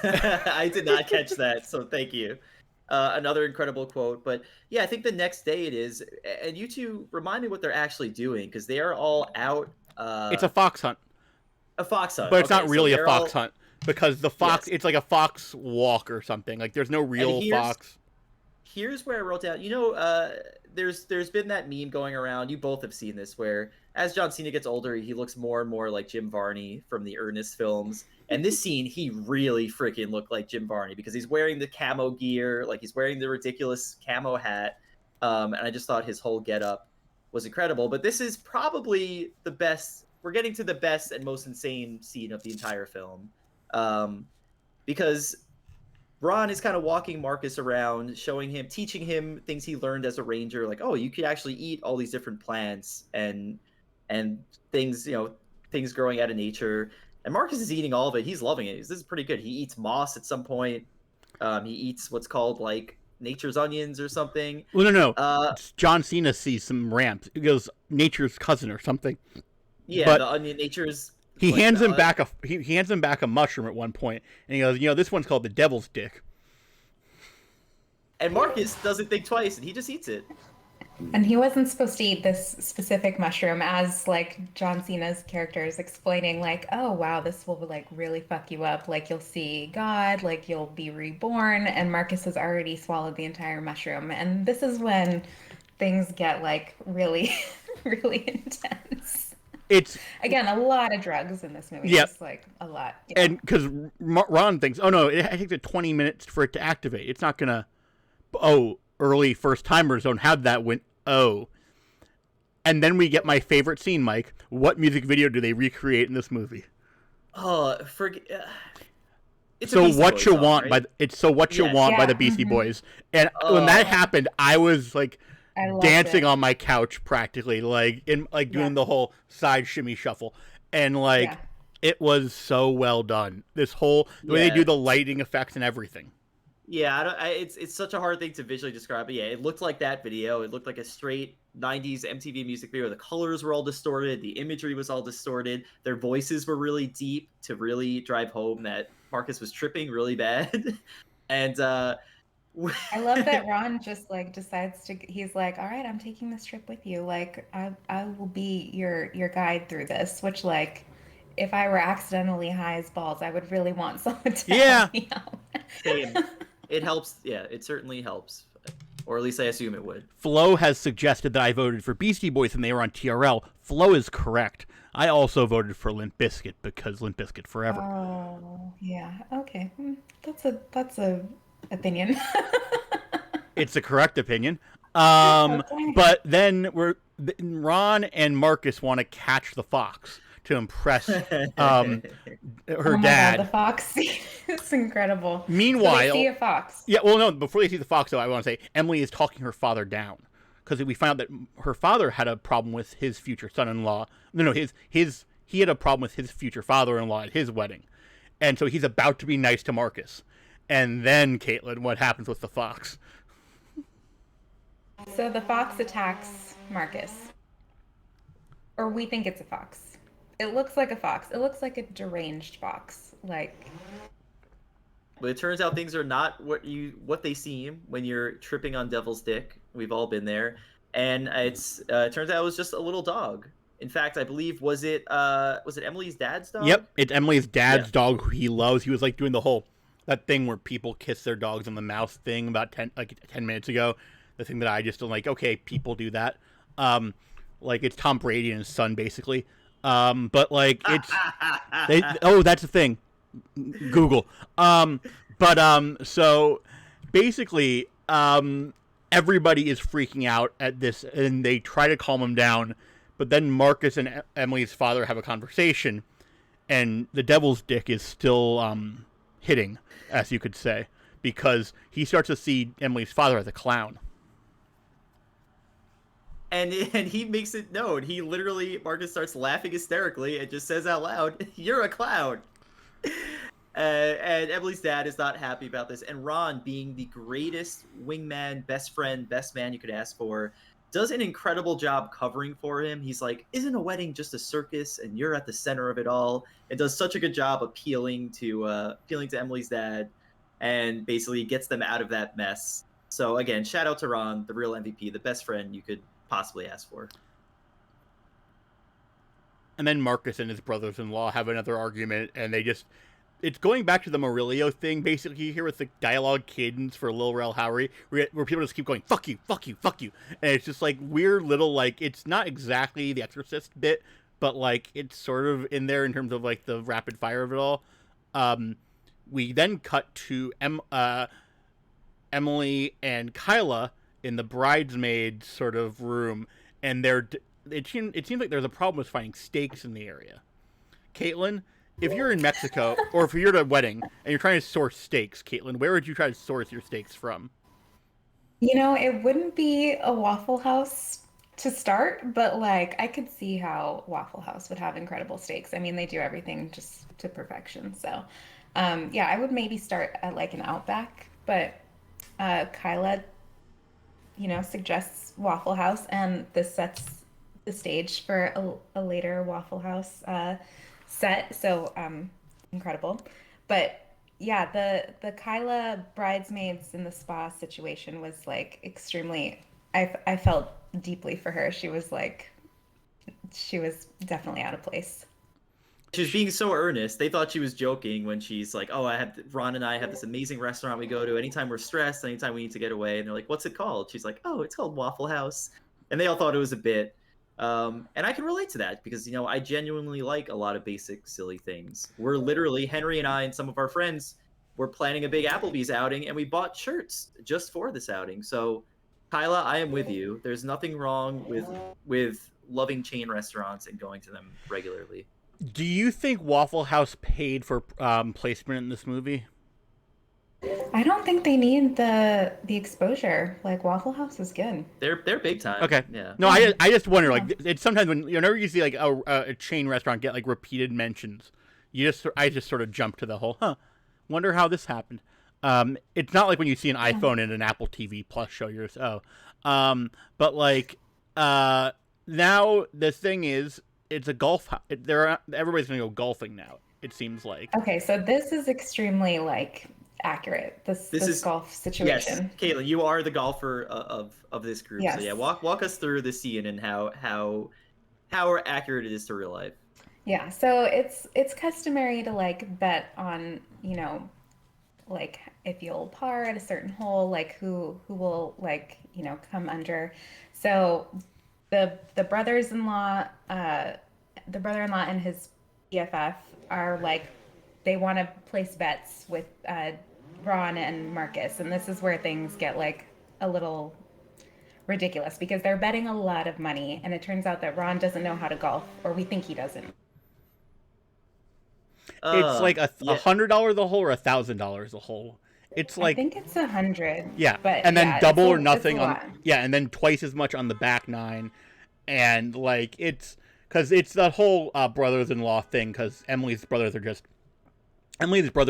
I did not catch that, so thank you. Another incredible quote. But yeah, I think the next day it is, and you two remind me what they're actually doing, because they are all out. It's a fox hunt. A fox hunt. But it's not really a fox hunt, because the fox, it's like a fox walk or something. Like, there's no real fox. Here's where I wrote down, there's been that meme going around, you both have seen this, where as John Cena gets older, he looks more and more like Jim Varney from the Ernest films. And this scene, he really freaking looked like Jim Varney, because he's wearing the camo gear, like he's wearing the ridiculous camo hat. And I just thought his whole getup was incredible. But this is probably the best. We're getting to the best and most insane scene of the entire film, because Ron is kind of walking Marcus around, teaching him things he learned as a ranger, like, oh, you could actually eat all these different plants and things, things growing out of nature. And Marcus is eating all of it. He's loving it. This is pretty good. He eats moss at some point. He eats what's called like nature's onions or something. Well, no. John Cena sees some ramps. He goes, nature's cousin or something. Yeah, but the onion nature's. He hands him back a mushroom at one point, and he goes, this one's called the devil's dick. And Marcus doesn't think twice, and he just eats it. And he wasn't supposed to eat this specific mushroom, as like John Cena's character is explaining, like, oh wow, this will like really fuck you up. Like, you'll see God, like you'll be reborn. And Marcus has already swallowed the entire mushroom, and this is when things get like really, really intense. It's again a lot of drugs in this movie. Yeah, like a lot. Yeah. And because Ron thinks, oh no, it takes it 20 minutes for it to activate. It's not gonna. Oh, early first timers don't have that. And then we get my favorite scene, Mike. What music video do they recreate in this movie? Oh, it's So What You Want, right? It's So What You Want by the Beastie Boys. And when that happened, I was like dancing on my couch practically, doing the whole side shimmy shuffle, and it was so well done. The way they do the lighting effects and everything. Yeah, it's such a hard thing to visually describe, but yeah, it looked like that video. It looked like a straight 90s MTV music video. The colors were all distorted, the imagery was all distorted, their voices were really deep to really drive home that Marcus was tripping really bad. And I love that Ron just decides to. He's like, "All right, I'm taking this trip with you. Like, I will be your guide through this." Which, like, if I were accidentally high as balls, I would really want someone to help me out. Same. It helps. Yeah, it certainly helps, or at least I assume it would. Flo has suggested that I voted for Beastie Boys when they were on TRL. Flo is correct. I also voted for Limp Bizkit because Limp Bizkit forever. Oh yeah. Okay. That's a opinion. It's the correct opinion. But then Ron and Marcus want to catch the fox to impress her dad. God, the fox scene is incredible. Meanwhile, so they see a fox. Yeah, well, no. Before they see the fox, though, I want to say Emily is talking her father down because we found out that her father had a problem with his future son-in-law. No, he had a problem with his future father-in-law at his wedding, and so he's about to be nice to Marcus. And then, Caitlin, what happens with the fox? So the fox attacks Marcus. Or we think it's a fox. It looks like a fox. It looks like a deranged fox. Like. But it turns out things are not what they seem when you're tripping on Devil's Dick. We've all been there. And it turns out it was just a little dog. In fact, I believe was it Emily's dad's dog? Yep, it's Emily's dad's dog who he loves. He was like doing the whole that thing where people kiss their dogs on the mouth thing about 10 minutes ago. The thing that I just don't like. Okay, people do that. Like it's Tom Brady and his son basically. But like it's that's the thing. Google. So basically everybody is freaking out at this, and they try to calm him down, but then Marcus and Emily's father have a conversation, and the devil's dick is still hitting, as you could say, because he starts to see Emily's father as a clown. And he makes it known. He literally, Marcus starts laughing hysterically and just says out loud, "You're a clown." And Emily's dad is not happy about this. And Ron, being the greatest wingman, best friend, best man you could ask for, does an incredible job covering for him. He's like, "Isn't a wedding just a circus? And you're at the center of it all." It does such a good job appealing to Emily's dad, and basically gets them out of that mess. So again, shout out to Ron, the real MVP, the best friend you could possibly ask for. And then Marcus and his brothers-in-law have another argument, and it's going back to the Murillo thing, basically, here with the dialogue cadence for Lil Rel Howery, where people just keep going, "Fuck you, fuck you, fuck you." And it's just like weird little, like, it's not exactly the Exorcist bit, but like it's sort of in there in terms of like the rapid fire of it all. We then cut to Emily and Kyla in the bridesmaid sort of room, and it seems like there's a problem with finding steaks in the area. Caitlin, if you're in Mexico, or if you're at a wedding and you're trying to source steaks, Caitlin, where would you try to source your steaks from? You know, it wouldn't be a Waffle House to start, but like I could see how Waffle House would have incredible steaks. I mean, they do everything just to perfection. So, yeah, I would maybe start at like an Outback, but Kyla, suggests Waffle House, and this sets the stage for a later Waffle House set. So incredible. But yeah, the Kyla bridesmaids in the spa situation was like extremely. I felt deeply for her. She was definitely out of place. She was being so earnest. They thought she was joking when she's like, "Oh, Ron and I have this amazing restaurant we go to anytime we're stressed, anytime we need to get away." And they're like, "What's it called?" She's like, "Oh, it's called Waffle House." And they all thought it was a bit. And I can relate to that because, I genuinely like a lot of basic, silly things. We're literally, Henry and I and some of our friends were planning a big Applebee's outing, and we bought shirts just for this outing. So, Kyla, I am with you. There's nothing wrong with loving chain restaurants and going to them regularly. Do you think Waffle House paid for placement in this movie? I don't think they need the exposure. Like Waffle House is good. They're big time. Okay. Yeah. No, I just wonder, like, it's sometimes whenever you see like a chain restaurant get like repeated mentions, I just sort of jump to the whole, wonder how this happened. It's not like when you see an iPhone in an Apple TV Plus show, you're just, but like, now the thing is, it's a golf. Everybody's gonna go golfing now. It seems like. Okay, so this is extremely like accurate. This is golf situation. Yes, Caitlin, you are the golfer of this group. Yes. So yeah, walk us through the scene and how accurate it is to real life. Yeah, so it's customary to like bet on like if you'll par at a certain hole, like who will like come under. So the brother-in-law and his BFF are like, they want to place bets with Ron and Marcus, and this is where things get like a little ridiculous because they're betting a lot of money, and it turns out that Ron doesn't know how to golf, or we think he doesn't. It's like $100 a hole or $1,000 a hole, It's I like, think it's 100. yeah, But and then yeah, double or it's nothing a on, lot. yeah, and then twice as much on the back 9. And like, it's because it's that whole brothers-in-law thing, because Emily's brother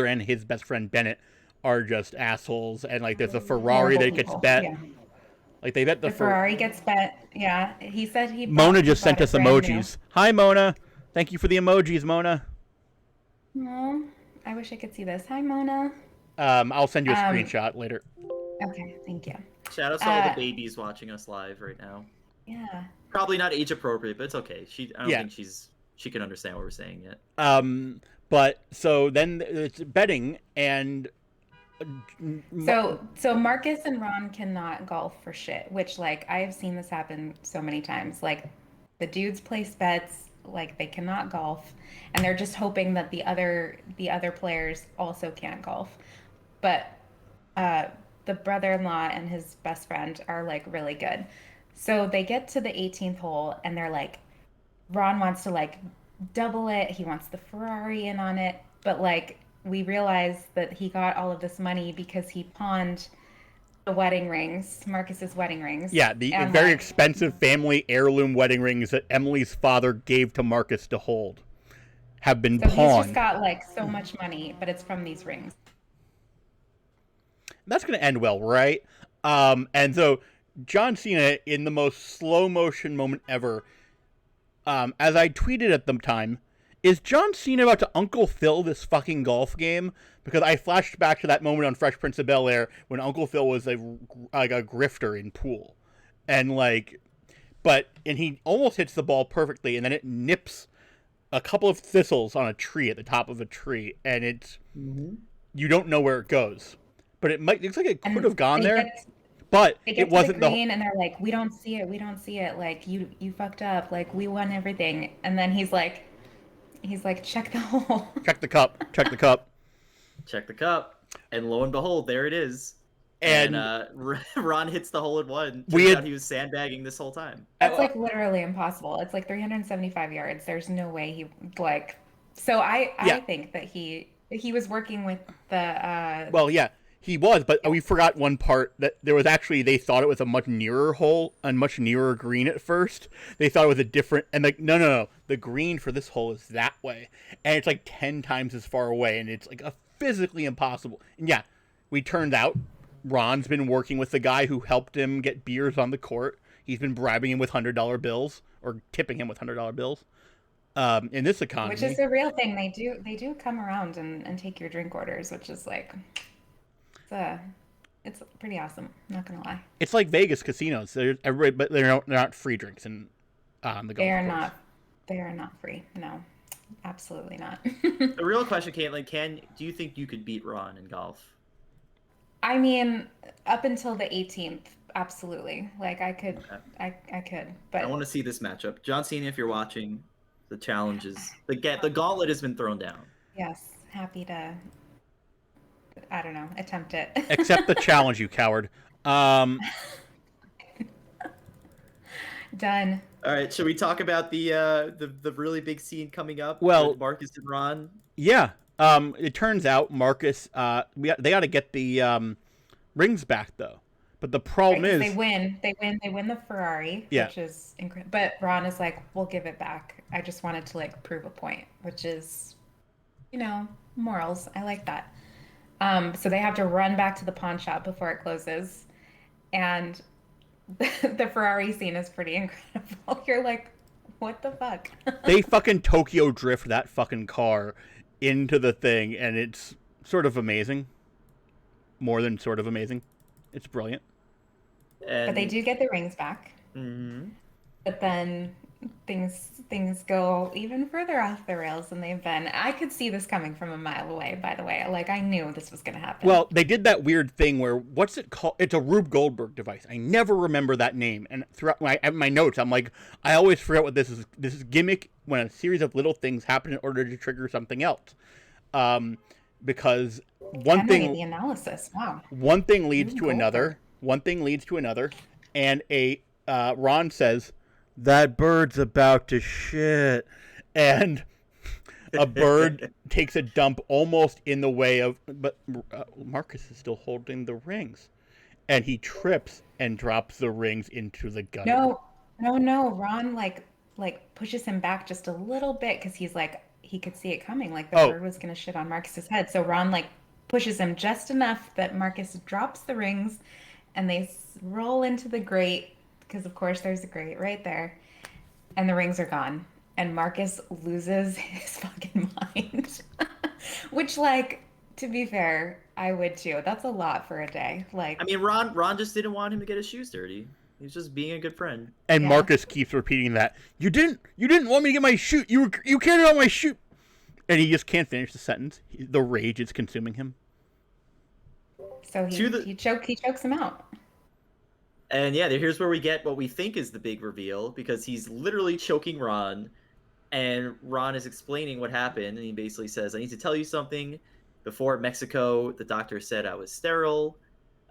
and his best friend Bennett are just assholes, and like there's a Ferrari Horrible that gets people. bet. Yeah. Like they bet The Ferrari gets bet. Yeah. He said Mona he just sent bought it us brand new. emojis. Hi Mona, thank you for the emojis, Mona. Aw, I wish I could see this. Hi, Mona. I'll send you a Um, screenshot later. okay, thank you. Shout out to all the Uh, babies watching us live right now. yeah. Probably not age appropriate, but it's okay. I don't Yeah. think she can understand what we're saying yet. But so then it's betting, and So Marcus and Ron cannot golf for shit, which like I have seen this happen so many times. Like the dudes place bets, like they cannot golf, and they're just hoping that the other players also can't golf. But uh, the brother-in-law and his best friend are like really good. So they get to the 18th hole and they're like, Ron wants to like double it. He wants the Ferrari in on it. But like we realize that he got all of this money because he pawned the wedding rings, Marcus's wedding rings. yeah, the And very like, expensive family heirloom wedding rings that Emily's father gave to Marcus to hold have been so he's just pawned. got like so much money, but it's from these rings. That's going to end well, right? And so John Cena, in the most slow motion moment ever, as I tweeted at the time, is John Cena about to Uncle Phil this fucking golf game? Because I flashed back to that moment on Fresh Prince of Bel-Air when Uncle Phil was like a grifter in pool. And like, and he almost hits the ball perfectly, and then it nips a couple of thistles on a tree at the top of a tree, and it's, you don't know where it goes. But it looks like it could have gone there. But it wasn't the green and they're like, we don't see it. Like you fucked up. Like we won everything. And then he's like, check the hole. Check the cup. Check the cup. And lo and behold, there it is. And Ron hits the hole in one. Turns out he was sandbagging this whole time. That's like literally impossible. It's like 375 yards. There's no way he like. So I think that he was working with the. Well, yeah. He was, but we forgot one part, that there was actually, they thought it was a much nearer hole, and much nearer green at first. They thought it was a different, and like, no, the green for this hole is that way. And it's like 10 times as far away, and it's like a physically impossible. And yeah, we turned out, Ron's been working with the guy who helped him get beers on the court. He's been bribing him with $100 bills, or tipping him with $100 bills. In this economy. Which is a real thing. They do come around and take your drink orders, which is like... It's pretty awesome. Not gonna lie. It's like Vegas casinos. But they're not free drinks in the golf course. They are not free. No, absolutely not. The real question, Caitlin, do you think you could beat Ron in golf? I mean, up until the 18th, absolutely. Like I could, okay. I could. But I want to see this matchup. John Cena, if you're watching, the challenges, the gauntlet has been thrown down. Yes, happy to. I don't know, attempt it. Accept the challenge, you coward. Done. All right, should we talk about the really big scene coming up with Marcus and Ron? Yeah. It turns out Marcus, they got to get the rings back though. But the problem is they win the Ferrari, which is incredible. But Ron is like, "We'll give it back. I just wanted to like prove a point," which is, morals. I like that. So they have to run back to the pawn shop before it closes. And the Ferrari scene is pretty incredible. You're like, what the fuck? They fucking Tokyo drift that fucking car into the thing, and it's sort of amazing. More than sort of amazing. It's brilliant. But they do get the rings back. Mm-hmm. But then things go even further off the rails than they've been. I could see this coming from a mile away, by the way. Like, I knew this was going to happen. Well, they did that weird thing where, what's it called? It's a Rube Goldberg device. I never remember that name. And throughout my notes, I'm like, I always forget what this is. This is gimmick when a series of little things happen in order to trigger something else. Because the analysis. Wow. One thing leads to another. One thing leads to another. And Ron says, "That bird's about to shit," and a bird takes a dump almost in the way of, but Marcus is still holding the rings, and he trips and drops the rings into the gutter. No. Ron like pushes him back just a little bit because he's like he could see it coming, like the bird was gonna shit on Marcus's head. So Ron like pushes him just enough that Marcus drops the rings, and they roll into the grate because of course there's a grate right there, and the rings are gone, and Marcus loses his fucking mind. Which, like, to be fair, I would too. That's a lot for a day. Like, I mean, Ron just didn't want him to get his shoes dirty. He was just being a good friend. And yeah. Marcus keeps repeating that. You didn't want me to get my shoe. You carried on my shoe. And he just can't finish the sentence. The rage is consuming him. So he chokes him out. And yeah, here's where we get what we think is the big reveal, because he's literally choking Ron, and Ron is explaining what happened, and he basically says, I need to tell you something. Before Mexico, the doctor said I was sterile.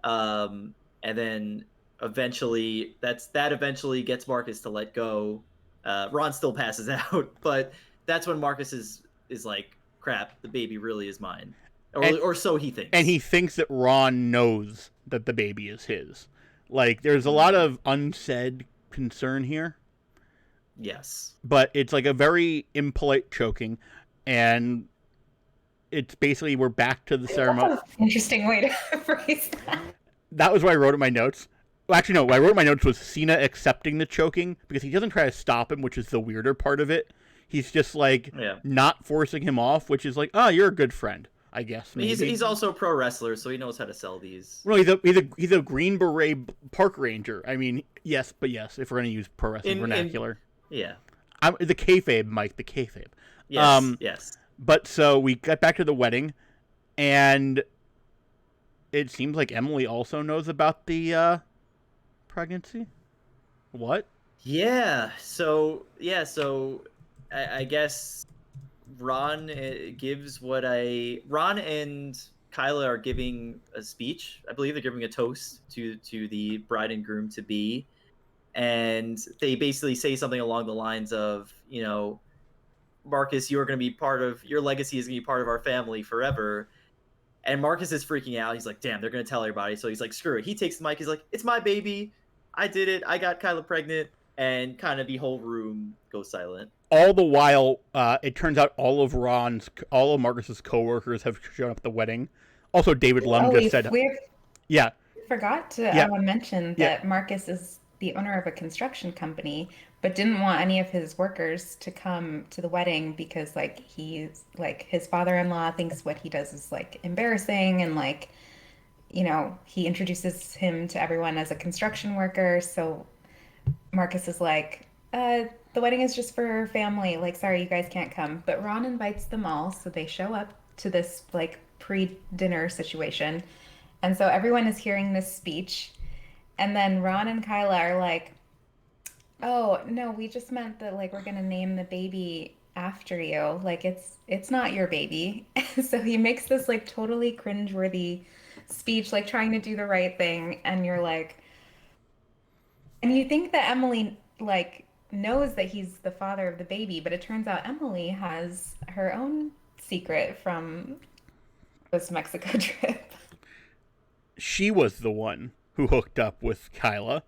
And then eventually that eventually gets Marcus to let go. Ron still passes out, but that's when Marcus is like, crap, the baby really is mine. Or so he thinks. And he thinks that Ron knows that the baby is his. Like, there's a lot of unsaid concern here. Yes. But it's like a very impolite choking, and it's basically we're back to the ceremony. That's an interesting way to phrase that. That was what I wrote in my notes. Well, actually, no, what I wrote in my notes was Cena accepting the choking, because he doesn't try to stop him, which is the weirder part of it. He's just like not forcing him off, which is like, oh, you're a good friend, I guess. Maybe. He's also a pro wrestler, so he knows how to sell these. Well, he's a Green Beret park ranger. I mean, yes, if we're gonna use pro wrestling vernacular. Yeah. The kayfabe, Mike, the kayfabe. Yes, yes. But so we get back to the wedding, and it seems like Emily also knows about the pregnancy. What? Yeah. So I guess Ron gives Ron and Kyla are giving a speech. I believe they're giving a toast to the bride and groom to be. And they basically say something along the lines of, you know, Marcus, your legacy is going to be part of our family forever. And Marcus is freaking out. He's like, damn, they're going to tell everybody. So he's like, screw it. He takes the mic. He's like, it's my baby. I did it. I got Kyla pregnant. And kind of the whole room goes silent. All the while, it turns out all of Marcus's coworkers have shown up at the wedding. Also, David Lum just said, yeah. Forgot to mention that Marcus is the owner of a construction company, but didn't want any of his workers to come to the wedding because, like, he's like his father-in-law thinks what he does is like embarrassing, and like, you know, he introduces him to everyone as a construction worker. So Marcus is like, the wedding is just for family. Like, sorry, you guys can't come. But Ron invites them all, so they show up to this like pre-dinner situation, and so everyone is hearing this speech. And then Ron and Kyla are like, oh, no, we just meant that, like, we're going to name the baby after you. Like, it's not your baby. So he makes this, like, totally cringeworthy speech, like, trying to do the right thing. And you're like, and you think that Emily, like, knows that he's the father of the baby. But it turns out Emily has her own secret from this Mexico trip. She was the one who hooked up with Kyla,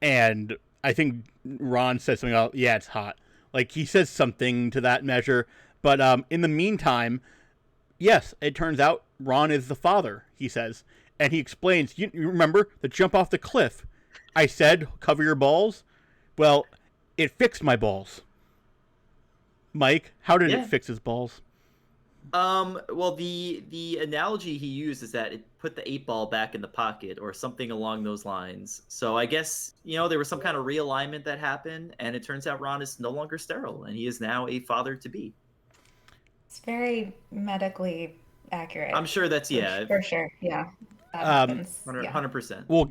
and I think Ron says something about, yeah, it's hot. Like, he says something to that measure, but in the meantime, yes, it turns out Ron is the father, he says, and he explains, you remember the jump off the cliff? I said, cover your balls? Well, it fixed my balls. Mike, how did it fix his balls? Well, the analogy he used is that it put the 8-ball back in the pocket or something along those lines. So I guess, you know, there was some kind of realignment that happened, and it turns out Ron is no longer sterile, and he is now a father-to-be. It's very medically accurate. I'm sure that's, For sure, yeah. 100%. We'll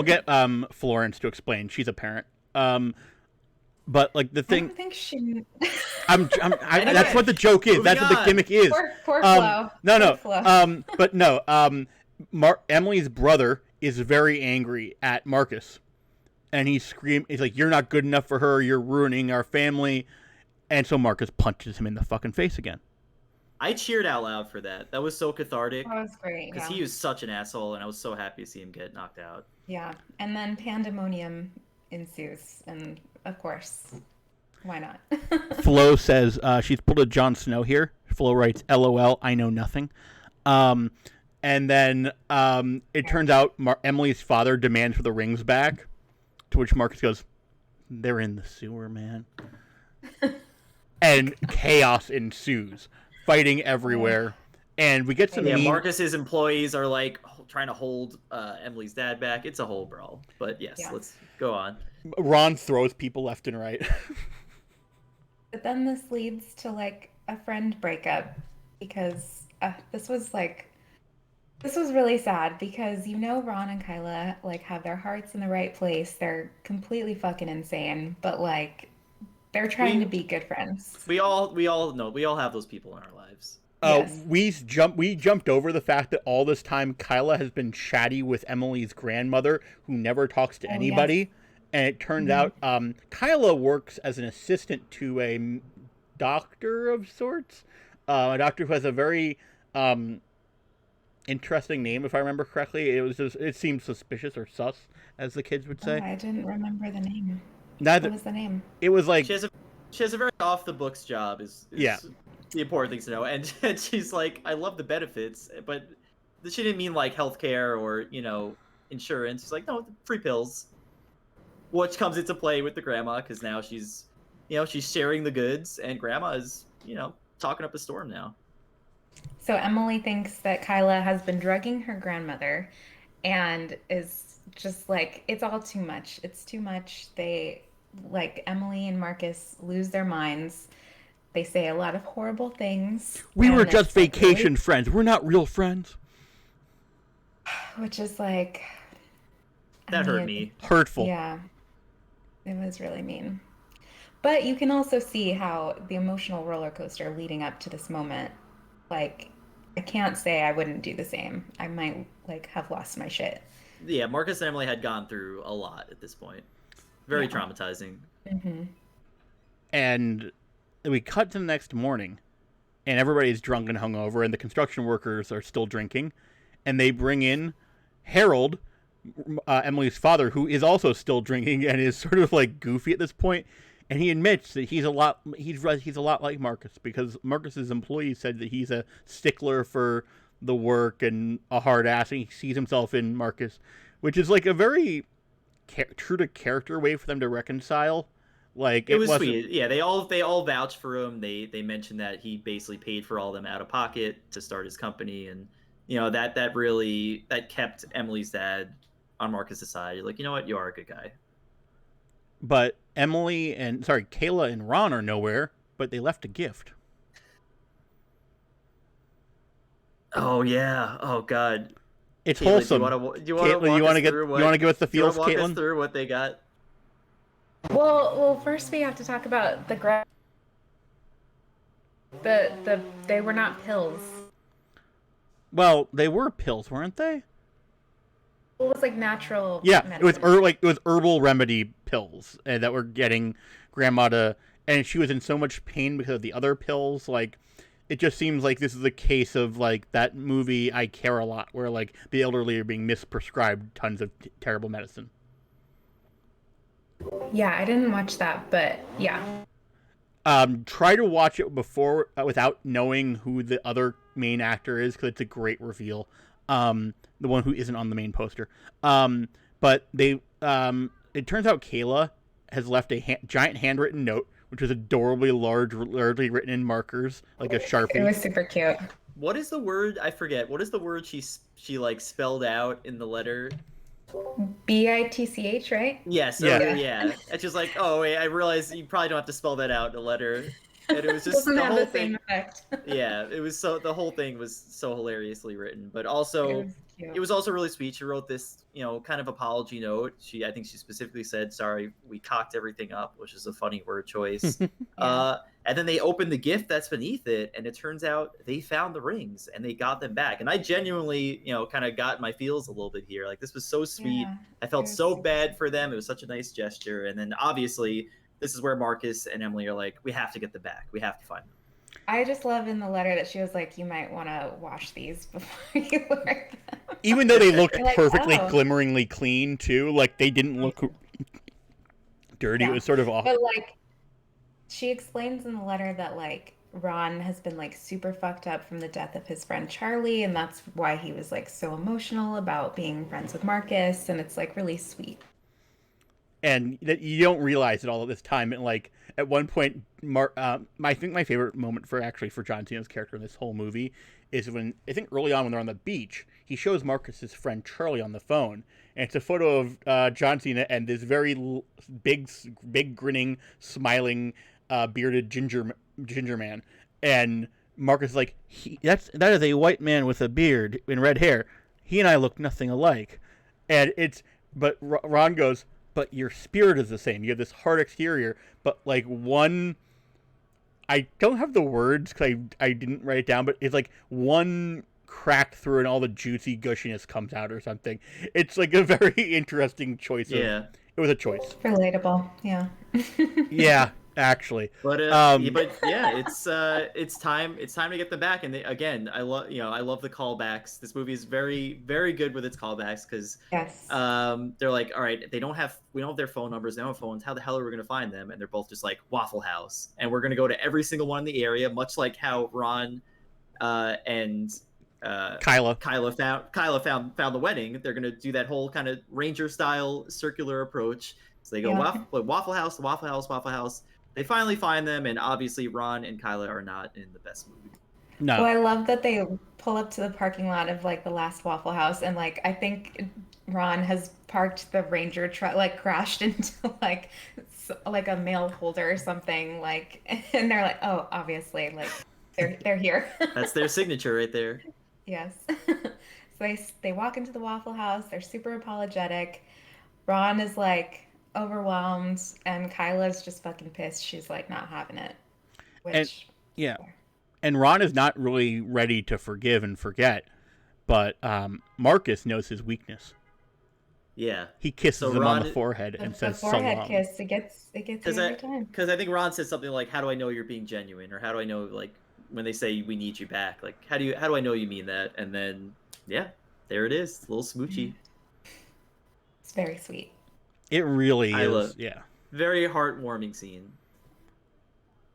get Florence to explain. She's a parent. But like the thing, I don't think she. That's what the joke is. That's what the gimmick is. Poor Flo. No. But no. Emily's brother is very angry at Marcus, and he's like, "You're not good enough for her. You're ruining our family." And so Marcus punches him in the fucking face again. I cheered out loud for that. That was so cathartic. That was great. Because he was such an asshole, and I was so happy to see him get knocked out. Yeah, and then pandemonium ensues, and of course, why not? Flo says she's pulled a John Snow here. Flo writes, "LOL, I know nothing." And then it turns out Emily's father demands for the rings back, to which Marcus goes, "They're in the sewer, man." And chaos ensues, fighting everywhere. And we get some Marcus's employees are like trying to hold Emily's dad back. It's a whole brawl. But yes, let's go on. Ron throws people left and right. But then this leads to like a friend breakup, because this was really sad, because Ron and Kyla like have their hearts in the right place. They're completely fucking insane, but like they're trying to be good friends. We all know, we all have those people in our lives. Yes. We jumped over the fact that all this time Kyla has been chatty with Emily's grandmother, who never talks to anybody. Yes. And it turns out Kyla works as an assistant to a doctor of sorts, a doctor who has a very interesting name, if I remember correctly. It seemed suspicious or sus, as the kids would say. I didn't remember the name. Neither. What was the name? It was like she has a very off the books job. Is the important thing to know. And she's like, I love the benefits, but she didn't mean like healthcare or insurance. She's like, no, free pills, which comes into play with the grandma, because now she's sharing the goods, and grandma is talking up a storm now. So Emily thinks that Kyla has been drugging her grandmother, and is just like, it's all too much. It's too much. Emily and Marcus lose their minds. They say a lot of horrible things. We were just vacation friends. We're not real friends. Which is like... That hurt me. Hurtful. Yeah. It was really mean. But you can also see how the emotional roller coaster leading up to this moment, like, I can't say I wouldn't do the same. I might, have lost my shit. Yeah, Marcus and Emily had gone through a lot at this point. Very traumatizing. Mm-hmm. And we cut to the next morning, and everybody's drunk and hungover, and the construction workers are still drinking, and they bring in Harold, Emily's father, who is also still drinking and is sort of like goofy at this point, and he admits that he's a lot like Marcus, because Marcus's employees said that he's a stickler for the work and a hard ass, and he sees himself in Marcus, which is like a very true to character way for them to reconcile. Like it was sweet. Yeah, they all vouched for him. They mentioned that he basically paid for all of them out of pocket to start his company, and that really kept Emily's dad on Marcus's side. You're like, you know what, you are a good guy. But Kayla and Ron are nowhere, but they left a gift. Oh yeah. Oh god. It's Caitlin, wholesome. Do you want to give us the feels, walk Caitlin? us through what they got? Well, first we have to talk about the they were not pills. Well, they were pills, weren't they? It was like natural. Yeah, medicine. it was herbal remedy pills that were getting grandma to, and she was in so much pain because of the other pills. Like, it just seems like this is a case of like that movie I Care a Lot, where like the elderly are being misprescribed tons of terrible medicine. Yeah, I didn't watch that, but yeah. Try to watch it before without knowing who the other main actor is, because it's a great reveal. The one who isn't on the main poster. But they it turns out Kayla has left a giant handwritten note, which was adorably largely written in markers, like a Sharpie. It was super cute. What is the word? I forget. What is the word she like spelled out in the letter? BITCH, right? Yes. Yeah. And she's like, oh wait, I realize you probably don't have to spell that out in a letter. And it was just doesn't the have whole the thing. same effect. Yeah, it was the whole thing was so hilariously written, but also it was also really sweet. She wrote this, kind of apology note. I think she specifically said, "Sorry, we cocked everything up," which is a funny word choice. And then they opened the gift that's beneath it, and it turns out they found the rings and they got them back. And I genuinely, kind of got my feels a little bit here. Like, this was so sweet. Yeah, I felt so bad for them. It was such a nice gesture. And then obviously this is where Marcus and Emily are like, we have to get them back. We have to find them. I just love in the letter that she was like, you might want to wash these before you wear them. Even though they looked Like, perfectly oh. glimmeringly clean too, like they didn't look dirty. Yeah. It was sort of off. But like, she explains in the letter that like Ron has been like super fucked up from the death of his friend Charlie, and that's why he was like so emotional about being friends with Marcus, and it's like really sweet. And that you don't realize it all at this time. And like at one point, I think my favorite moment for John Cena's character in this whole movie is when I think early on when they're on the beach, he shows Marcus's friend Charlie on the phone, and it's a photo of John Cena and this very big grinning, smiling, bearded ginger man, and Marcus is like, that is a white man with a beard and red hair. He and I look nothing alike, but Ron goes, but your spirit is the same. You have this hard exterior, but like one, I don't have the words because I didn't write it down, but it's like one cracked through and all the juicy gushiness comes out or something. It's like a very interesting choice. Yeah. It was a choice. Relatable, yeah. Yeah, actually. But yeah, it's time to get them back. And I love the callbacks. This movie is very, very good with its callbacks because Yes. they're like, all right, we don't have their phone numbers, they don't have phones. How the hell are we gonna find them? And they're both just like Waffle House, and we're gonna go to every single one in the area, much like how Ron and Kyla found the wedding. They're gonna do that whole kind of ranger style circular approach. So they go Waffle House, Waffle House, Waffle House. They finally find them, and obviously Ron and Kyla are not in the best mood. No. Well, I love that they pull up to the parking lot of like the last Waffle House, and like I think Ron has parked the Ranger truck, like crashed into like a mail holder or something, like, and they're like, oh, obviously, like they're here. That's their signature right there. Yes. So they walk into the Waffle House. They're super apologetic. Ron is like overwhelmed, and Kyla's just fucking pissed. She's like not having it. And Ron is not really ready to forgive and forget, but Marcus knows his weakness. Yeah, he kisses him on the forehead and says, "So long." The forehead kiss, it gets you every time. Because I think Ron says something like, "How do I know you're being genuine?" Or "How do I know, like, when they say we need you back, like, how do I know you mean that?" And then, yeah, there it is, a little smoochy. It's very sweet. It really is. Very heartwarming scene.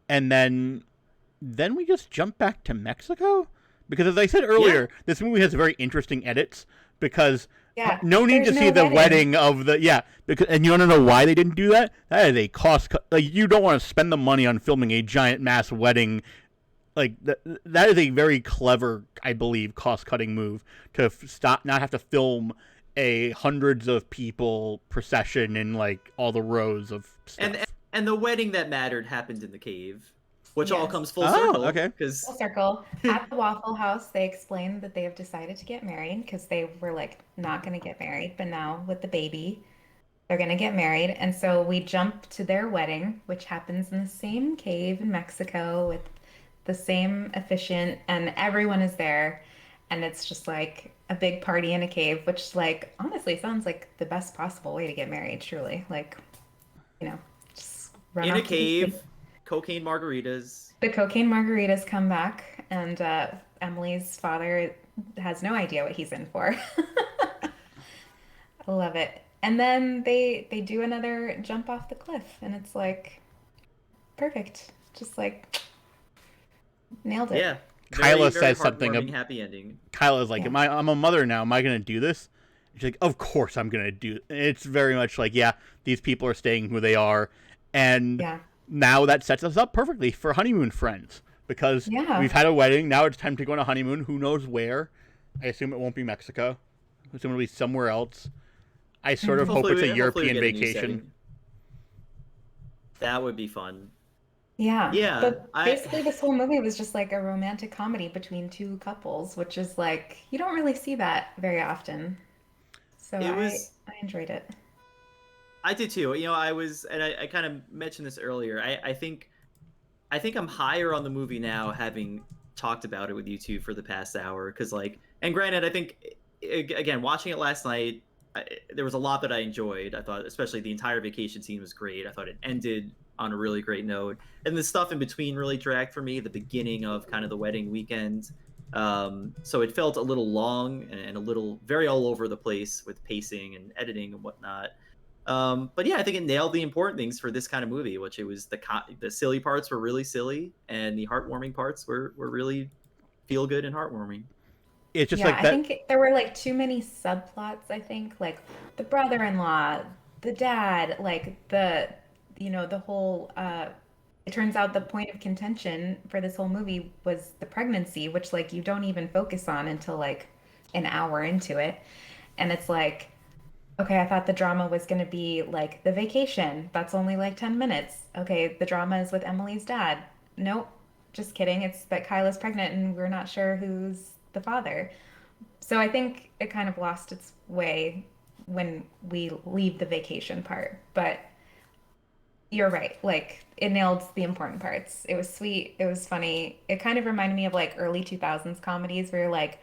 And then we just jump back to Mexico, because as I said earlier, this movie has very interesting edits because. Yeah, no need to see the wedding of the and you want to know why they didn't do that? That is a cost cut. Like, you don't want to spend the money on filming a giant mass wedding. Like that is a very clever, I believe, cost cutting move to not have to film a hundreds of people procession in like all the rows of stuff. And the wedding that mattered happened in the cave. Which all comes full circle. Okay. Full circle. At the Waffle House, they explained that they have decided to get married because they were like not going to get married, but now with the baby, they're going to get married. And so we jump to their wedding, which happens in the same cave in Mexico with the same officiant, and everyone is there. And it's just like a big party in a cave, which like honestly sounds like the best possible way to get married. Truly, like, just run in off a cave. Cocaine margaritas. The cocaine margaritas come back, and Emily's father has no idea what he's in for. I love it. And then they do another jump off the cliff, and it's like perfect. Just like nailed it. Yeah. Kyla says something. Happy ending. Kyla's like, I'm a mother now. Am I going to do this? She's like, of course I'm going to do it. It's very much like, these people are staying who they are, and. Yeah. Now that sets us up perfectly for honeymoon friends, because we've had a wedding. Now it's time to go on a honeymoon. Who knows where? I assume it won't be Mexico. I assume it'll be somewhere else. I sort of hope it's a European vacation. That would be fun. Yeah. Yeah. But basically this whole movie was just like a romantic comedy between two couples, which is like, you don't really see that very often. So I enjoyed it. I did too. I kind of mentioned this earlier. I think I'm higher on the movie now, having talked about it with you two for the past hour. Because and granted, I think again, watching it last night, there was a lot that I enjoyed. I thought, especially the entire vacation scene was great. I thought it ended on a really great note. And the stuff in between really dragged for me. The beginning of kind of the wedding weekend. So it felt a little long and a little very all over the place with pacing and editing and whatnot. But yeah, I think it nailed the important things for this kind of movie, which it was the silly parts were really silly, and the heartwarming parts were really feel good and heartwarming. It's just Yeah, like I that. think there were like too many subplots, I think, like the brother-in-law, the dad, like the whole it turns out the point of contention for this whole movie was the pregnancy, which like you don't even focus on until like an hour into it. And it's like, okay, I thought the drama was going to be like the vacation. That's only like 10 minutes. Okay, the drama is with Emily's dad. Nope, just kidding. It's that Kyla's pregnant and we're not sure who's the father. So I think it kind of lost its way when we leave the vacation part. But you're right. Like it nailed the important parts. It was sweet. It was funny. It kind of reminded me of like early 2000s comedies where you're like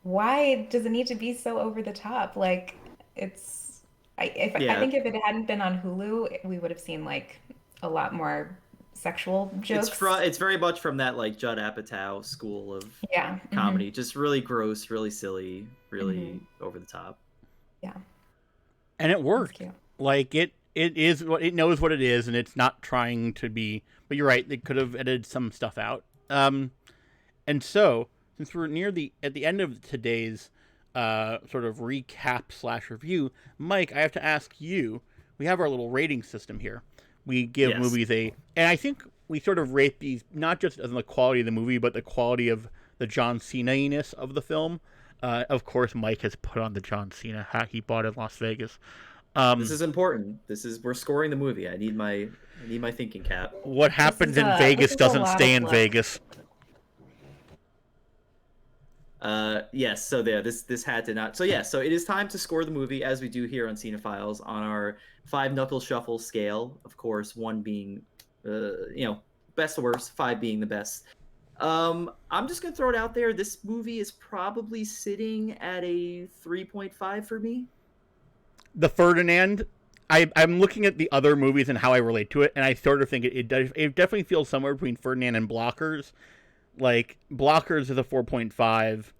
why does it need to be so over the top? Like it's I Yeah, think if it hadn't been on Hulu, we would have seen like a lot more sexual jokes. it's very much from that like Judd Apatow school of Yeah. comedy, just really gross, really silly, Hmm. really over the top. Yeah. And it It was worked. cute. Like it is what it knows what it is, and it's not trying to be. But you're right; they could have edited some stuff out. And so since we're near the at the end of today's sort of recap slash review, Mike, I have to ask you. We have our little rating system here. We give Yes. movies and I think we sort of rate these not just as the quality of the movie, but the quality of the John Cena-ness of the film. Of course, Mike has put on the John Cena hat he bought in Las Vegas. This is important. We're scoring the movie. I need my thinking cap. What happens in This Vegas is a doesn't lot stay of in look. Vegas. Yes, so there, this had to not. So yeah, so it is time to score the movie as we do here on Cinephiles on our five knuckle shuffle scale. Of course, one being, best to worst, five being the best. I'm just gonna throw it out there. This movie is probably sitting at a 3.5 for me. The Ferdinand, I'm looking at the other movies and how I relate to it, and I sort of think it definitely feels somewhere between Ferdinand and Blockers. Like Blockers is a 4.5,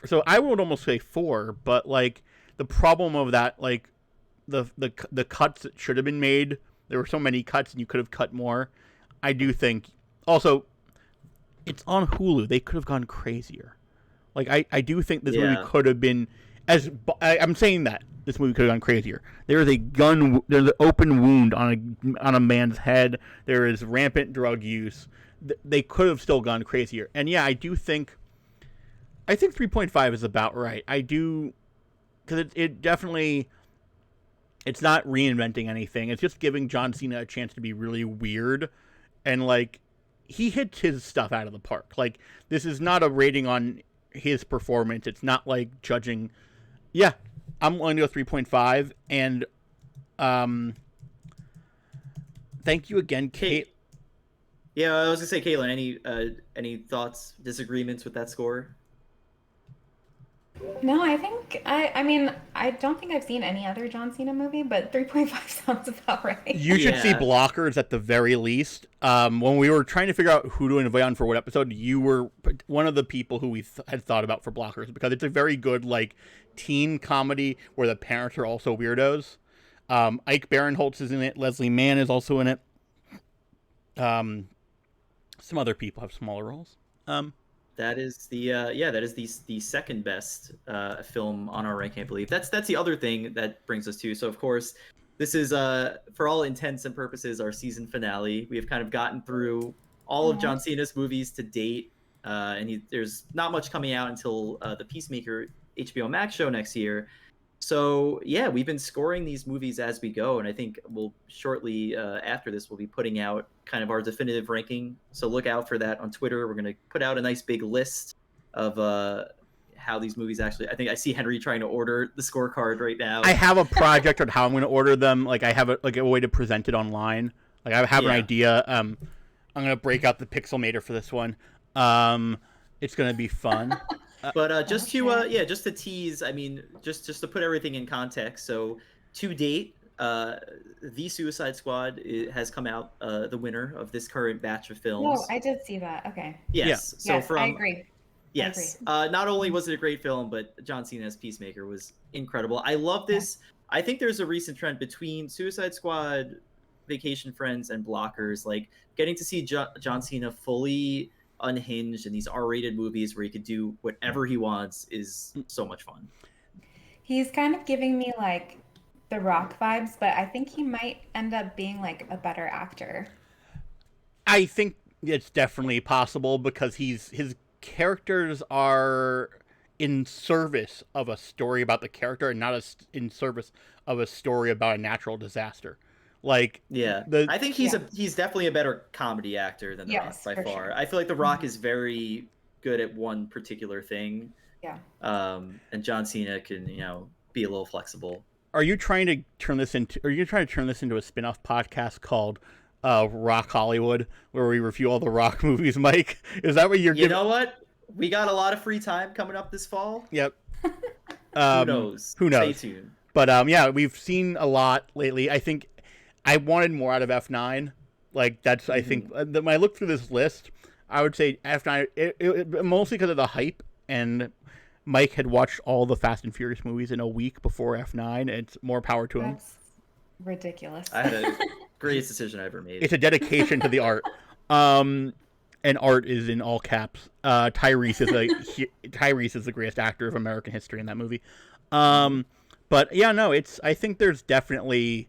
so I would almost say 4. But like the problem of that, like the cuts that should have been made, there were so many cuts and you could have cut more. I do think also it's on Hulu. They could have gone crazier. Like I do think this movie Yeah. could have been I'm saying that this movie could have gone crazier. There is a there's an open wound on a man's head. There is rampant drug use. They could have still gone crazier. And yeah, I think 3.5 is about right. I do because it definitely it's not reinventing anything. It's just giving John Cena a chance to be really weird and like he hits his stuff out of the park. Like this is not a rating on his performance. It's not like judging. Yeah, I'm willing to go 3.5. And thank you again, Kate. Yeah, I was gonna say, Caitlin, any thoughts, disagreements with that score? No, I mean I don't think I've seen any other John Cena movie, but 3.5 sounds about right. You should see Yeah. Blockers at the very least. When we were trying to figure out who to invite on for what episode, you were one of the people who we had thought about for Blockers because it's a very good like teen comedy where the parents are also weirdos. Ike Barinholtz is in it. Leslie Mann is also in it. Some other people have smaller roles. That is that is the second best film on our ranking, I believe. That's the other thing that brings us to. So of course, this is for all intents and purposes our season finale. We have kind of gotten through all of Aw. John Cena's movies to date, and there's not much coming out until the Peacemaker HBO Max show next year. So yeah, we've been scoring these movies as we go, and I think we'll shortly after this we'll be putting out kind of our definitive ranking. So look out for that on Twitter. We're gonna put out a nice big list of how these movies actually. I think I see Henry trying to order the scorecard right now. I have a project on how I'm going to order them. Like I have a way to present it online. Like I have an Yeah. idea. I'm going to break out the Pixelmator for this one. It's going to be fun. But Okay. just to tease, I mean, just to put everything in context. So to date, The Suicide Squad has come out the winner of this current batch of films. No, I did see that. Okay. Yes. So yes, I agree. Yes. Not only was it a great film, but John Cena's Peacemaker was incredible. I love this. Yeah. I think there's a recent trend between Suicide Squad, Vacation Friends, and Blockers. Like getting to see John Cena fully unhinged in these R-rated movies where he could do whatever he wants is so much fun. He's kind of giving me like The Rock vibes, but I think he might end up being like a better actor. I think it's definitely possible because his characters are in service of a story about the character and not in service of a story about a natural disaster. Like I think he's definitely a better comedy actor than The Rock by far. Sure. I feel like The Rock is very good at one particular thing. Yeah. And John Cena can, be a little flexible. Are you trying to turn this into a spin-off podcast called Rock Hollywood, where we review all the Rock movies, Mike? Is that what you're giving? You know what? We got a lot of free time coming up this fall. Yep. Who knows? Stay tuned. But we've seen a lot lately. I think I wanted more out of F9. Like that's I think when I look through this list, I would say F9 it mostly because of the hype, and Mike had watched all the Fast and Furious movies in a week before F9. It's more power to him. That's ridiculous. I had a greatest decision I ever made. It's a dedication to the art. And art is in all caps. Tyrese is the greatest actor of American history in that movie. But yeah, no, I think there's definitely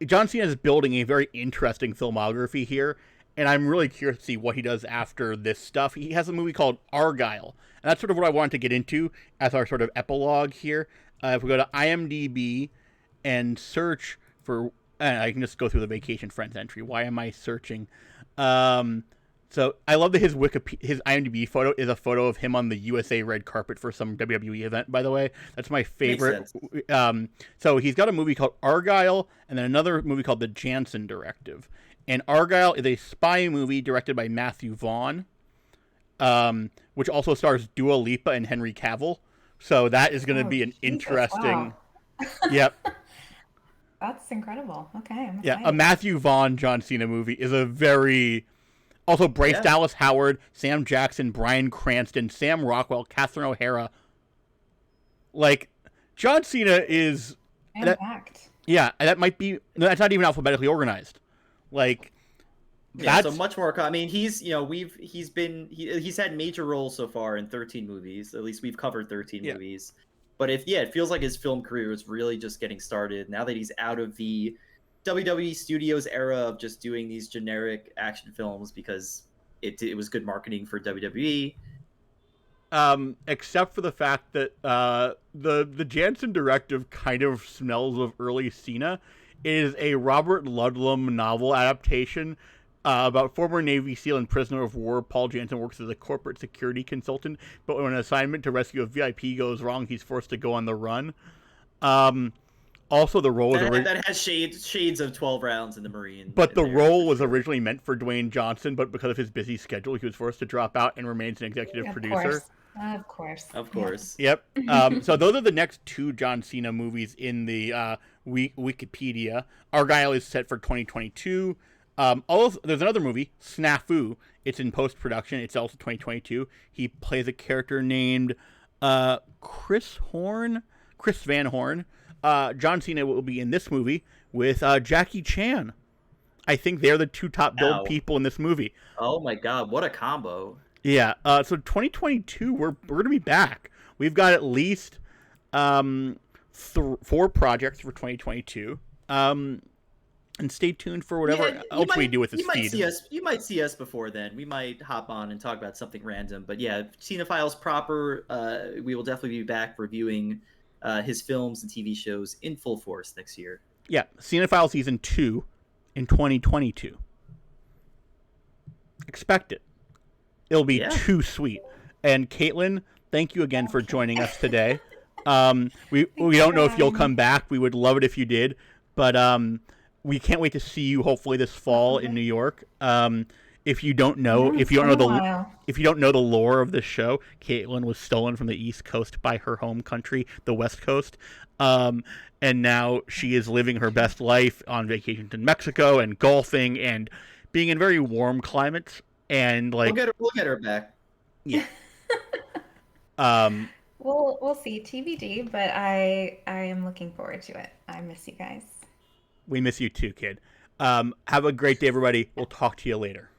John Cena is building a very interesting filmography here, and I'm really curious to see what he does after this stuff. He has a movie called Argylle, and that's sort of what I wanted to get into as our sort of epilogue here. If we go to IMDb and search for, I can just go through the Vacation Friends entry. Why am I searching? So I love that his IMDb photo is a photo of him on the USA red carpet for some WWE event, by the way. That's my favorite. So he's got a movie called Argylle and then another movie called The Jansen Directive. And Argylle is a spy movie directed by Matthew Vaughn, which also stars Dua Lipa and Henry Cavill. So that is going to be an interesting... Wow. Yep. That's incredible. Okay, I'm excited. A excited. Matthew Vaughn John Cena movie is a very... Also, Bryce Dallas Howard, Sam Jackson, Bryan Cranston, Sam Rockwell, Catherine O'Hara. Like, John Cena is... Yeah, that might be... That's not even alphabetically organized. Like, that's... so much more... I mean, he's had major roles so far in 13 movies. At least we've covered 13 movies. But it feels like his film career is really just getting started now that he's out of the WWE Studios era of just doing these generic action films because it was good marketing for WWE. Except for the fact that the Jansen Directive kind of smells of early Cena. It is a Robert Ludlum novel adaptation about former Navy SEAL and prisoner of war. Paul Jansen works as a corporate security consultant, but when an assignment to rescue a VIP goes wrong, he's forced to go on the run. Also, the role that has shades of 12 Rounds in the Marine. But the role was originally meant for Dwayne Johnson, but because of his busy schedule, he was forced to drop out and remains an executive producer. Of course. Yep. So those are the next two John Cena movies in the Wikipedia. Argylle is set for 2022. There's another movie, Snafu. It's in post-production. It's also 2022. He plays a character named Chris Van Horn. John Cena will be in this movie with Jackie Chan. I think they're the two top billed people in this movie. Oh my god, what a combo. Yeah, so 2022, we're going to be back. We've got at least 4 projects for 2022. And stay tuned for whatever else we do with this feed. You might see us before then. We might hop on and talk about something random. But yeah, Cinephiles proper, we will definitely be back reviewing his films and TV shows in full force next year. Yeah, Cinephiles Season 2 in 2022. Expect it. It'll be too sweet. And Caitlin, thank you again for joining us today. We don't know if you'll come back. We would love it if you did. But we can't wait to see you hopefully this fall in New York. If you don't know, No, it's been a while. if you don't know the lore of this show, Caitlin was stolen from the East Coast by her home country, the West Coast, um, and now she is living her best life on vacation in Mexico and golfing and being in very warm climates. And like, We'll get her back. yeah, um, We'll see TBD, but I am looking forward to it. I miss you guys. we miss you too, kid. Have a great day, everybody. We'll talk to you later.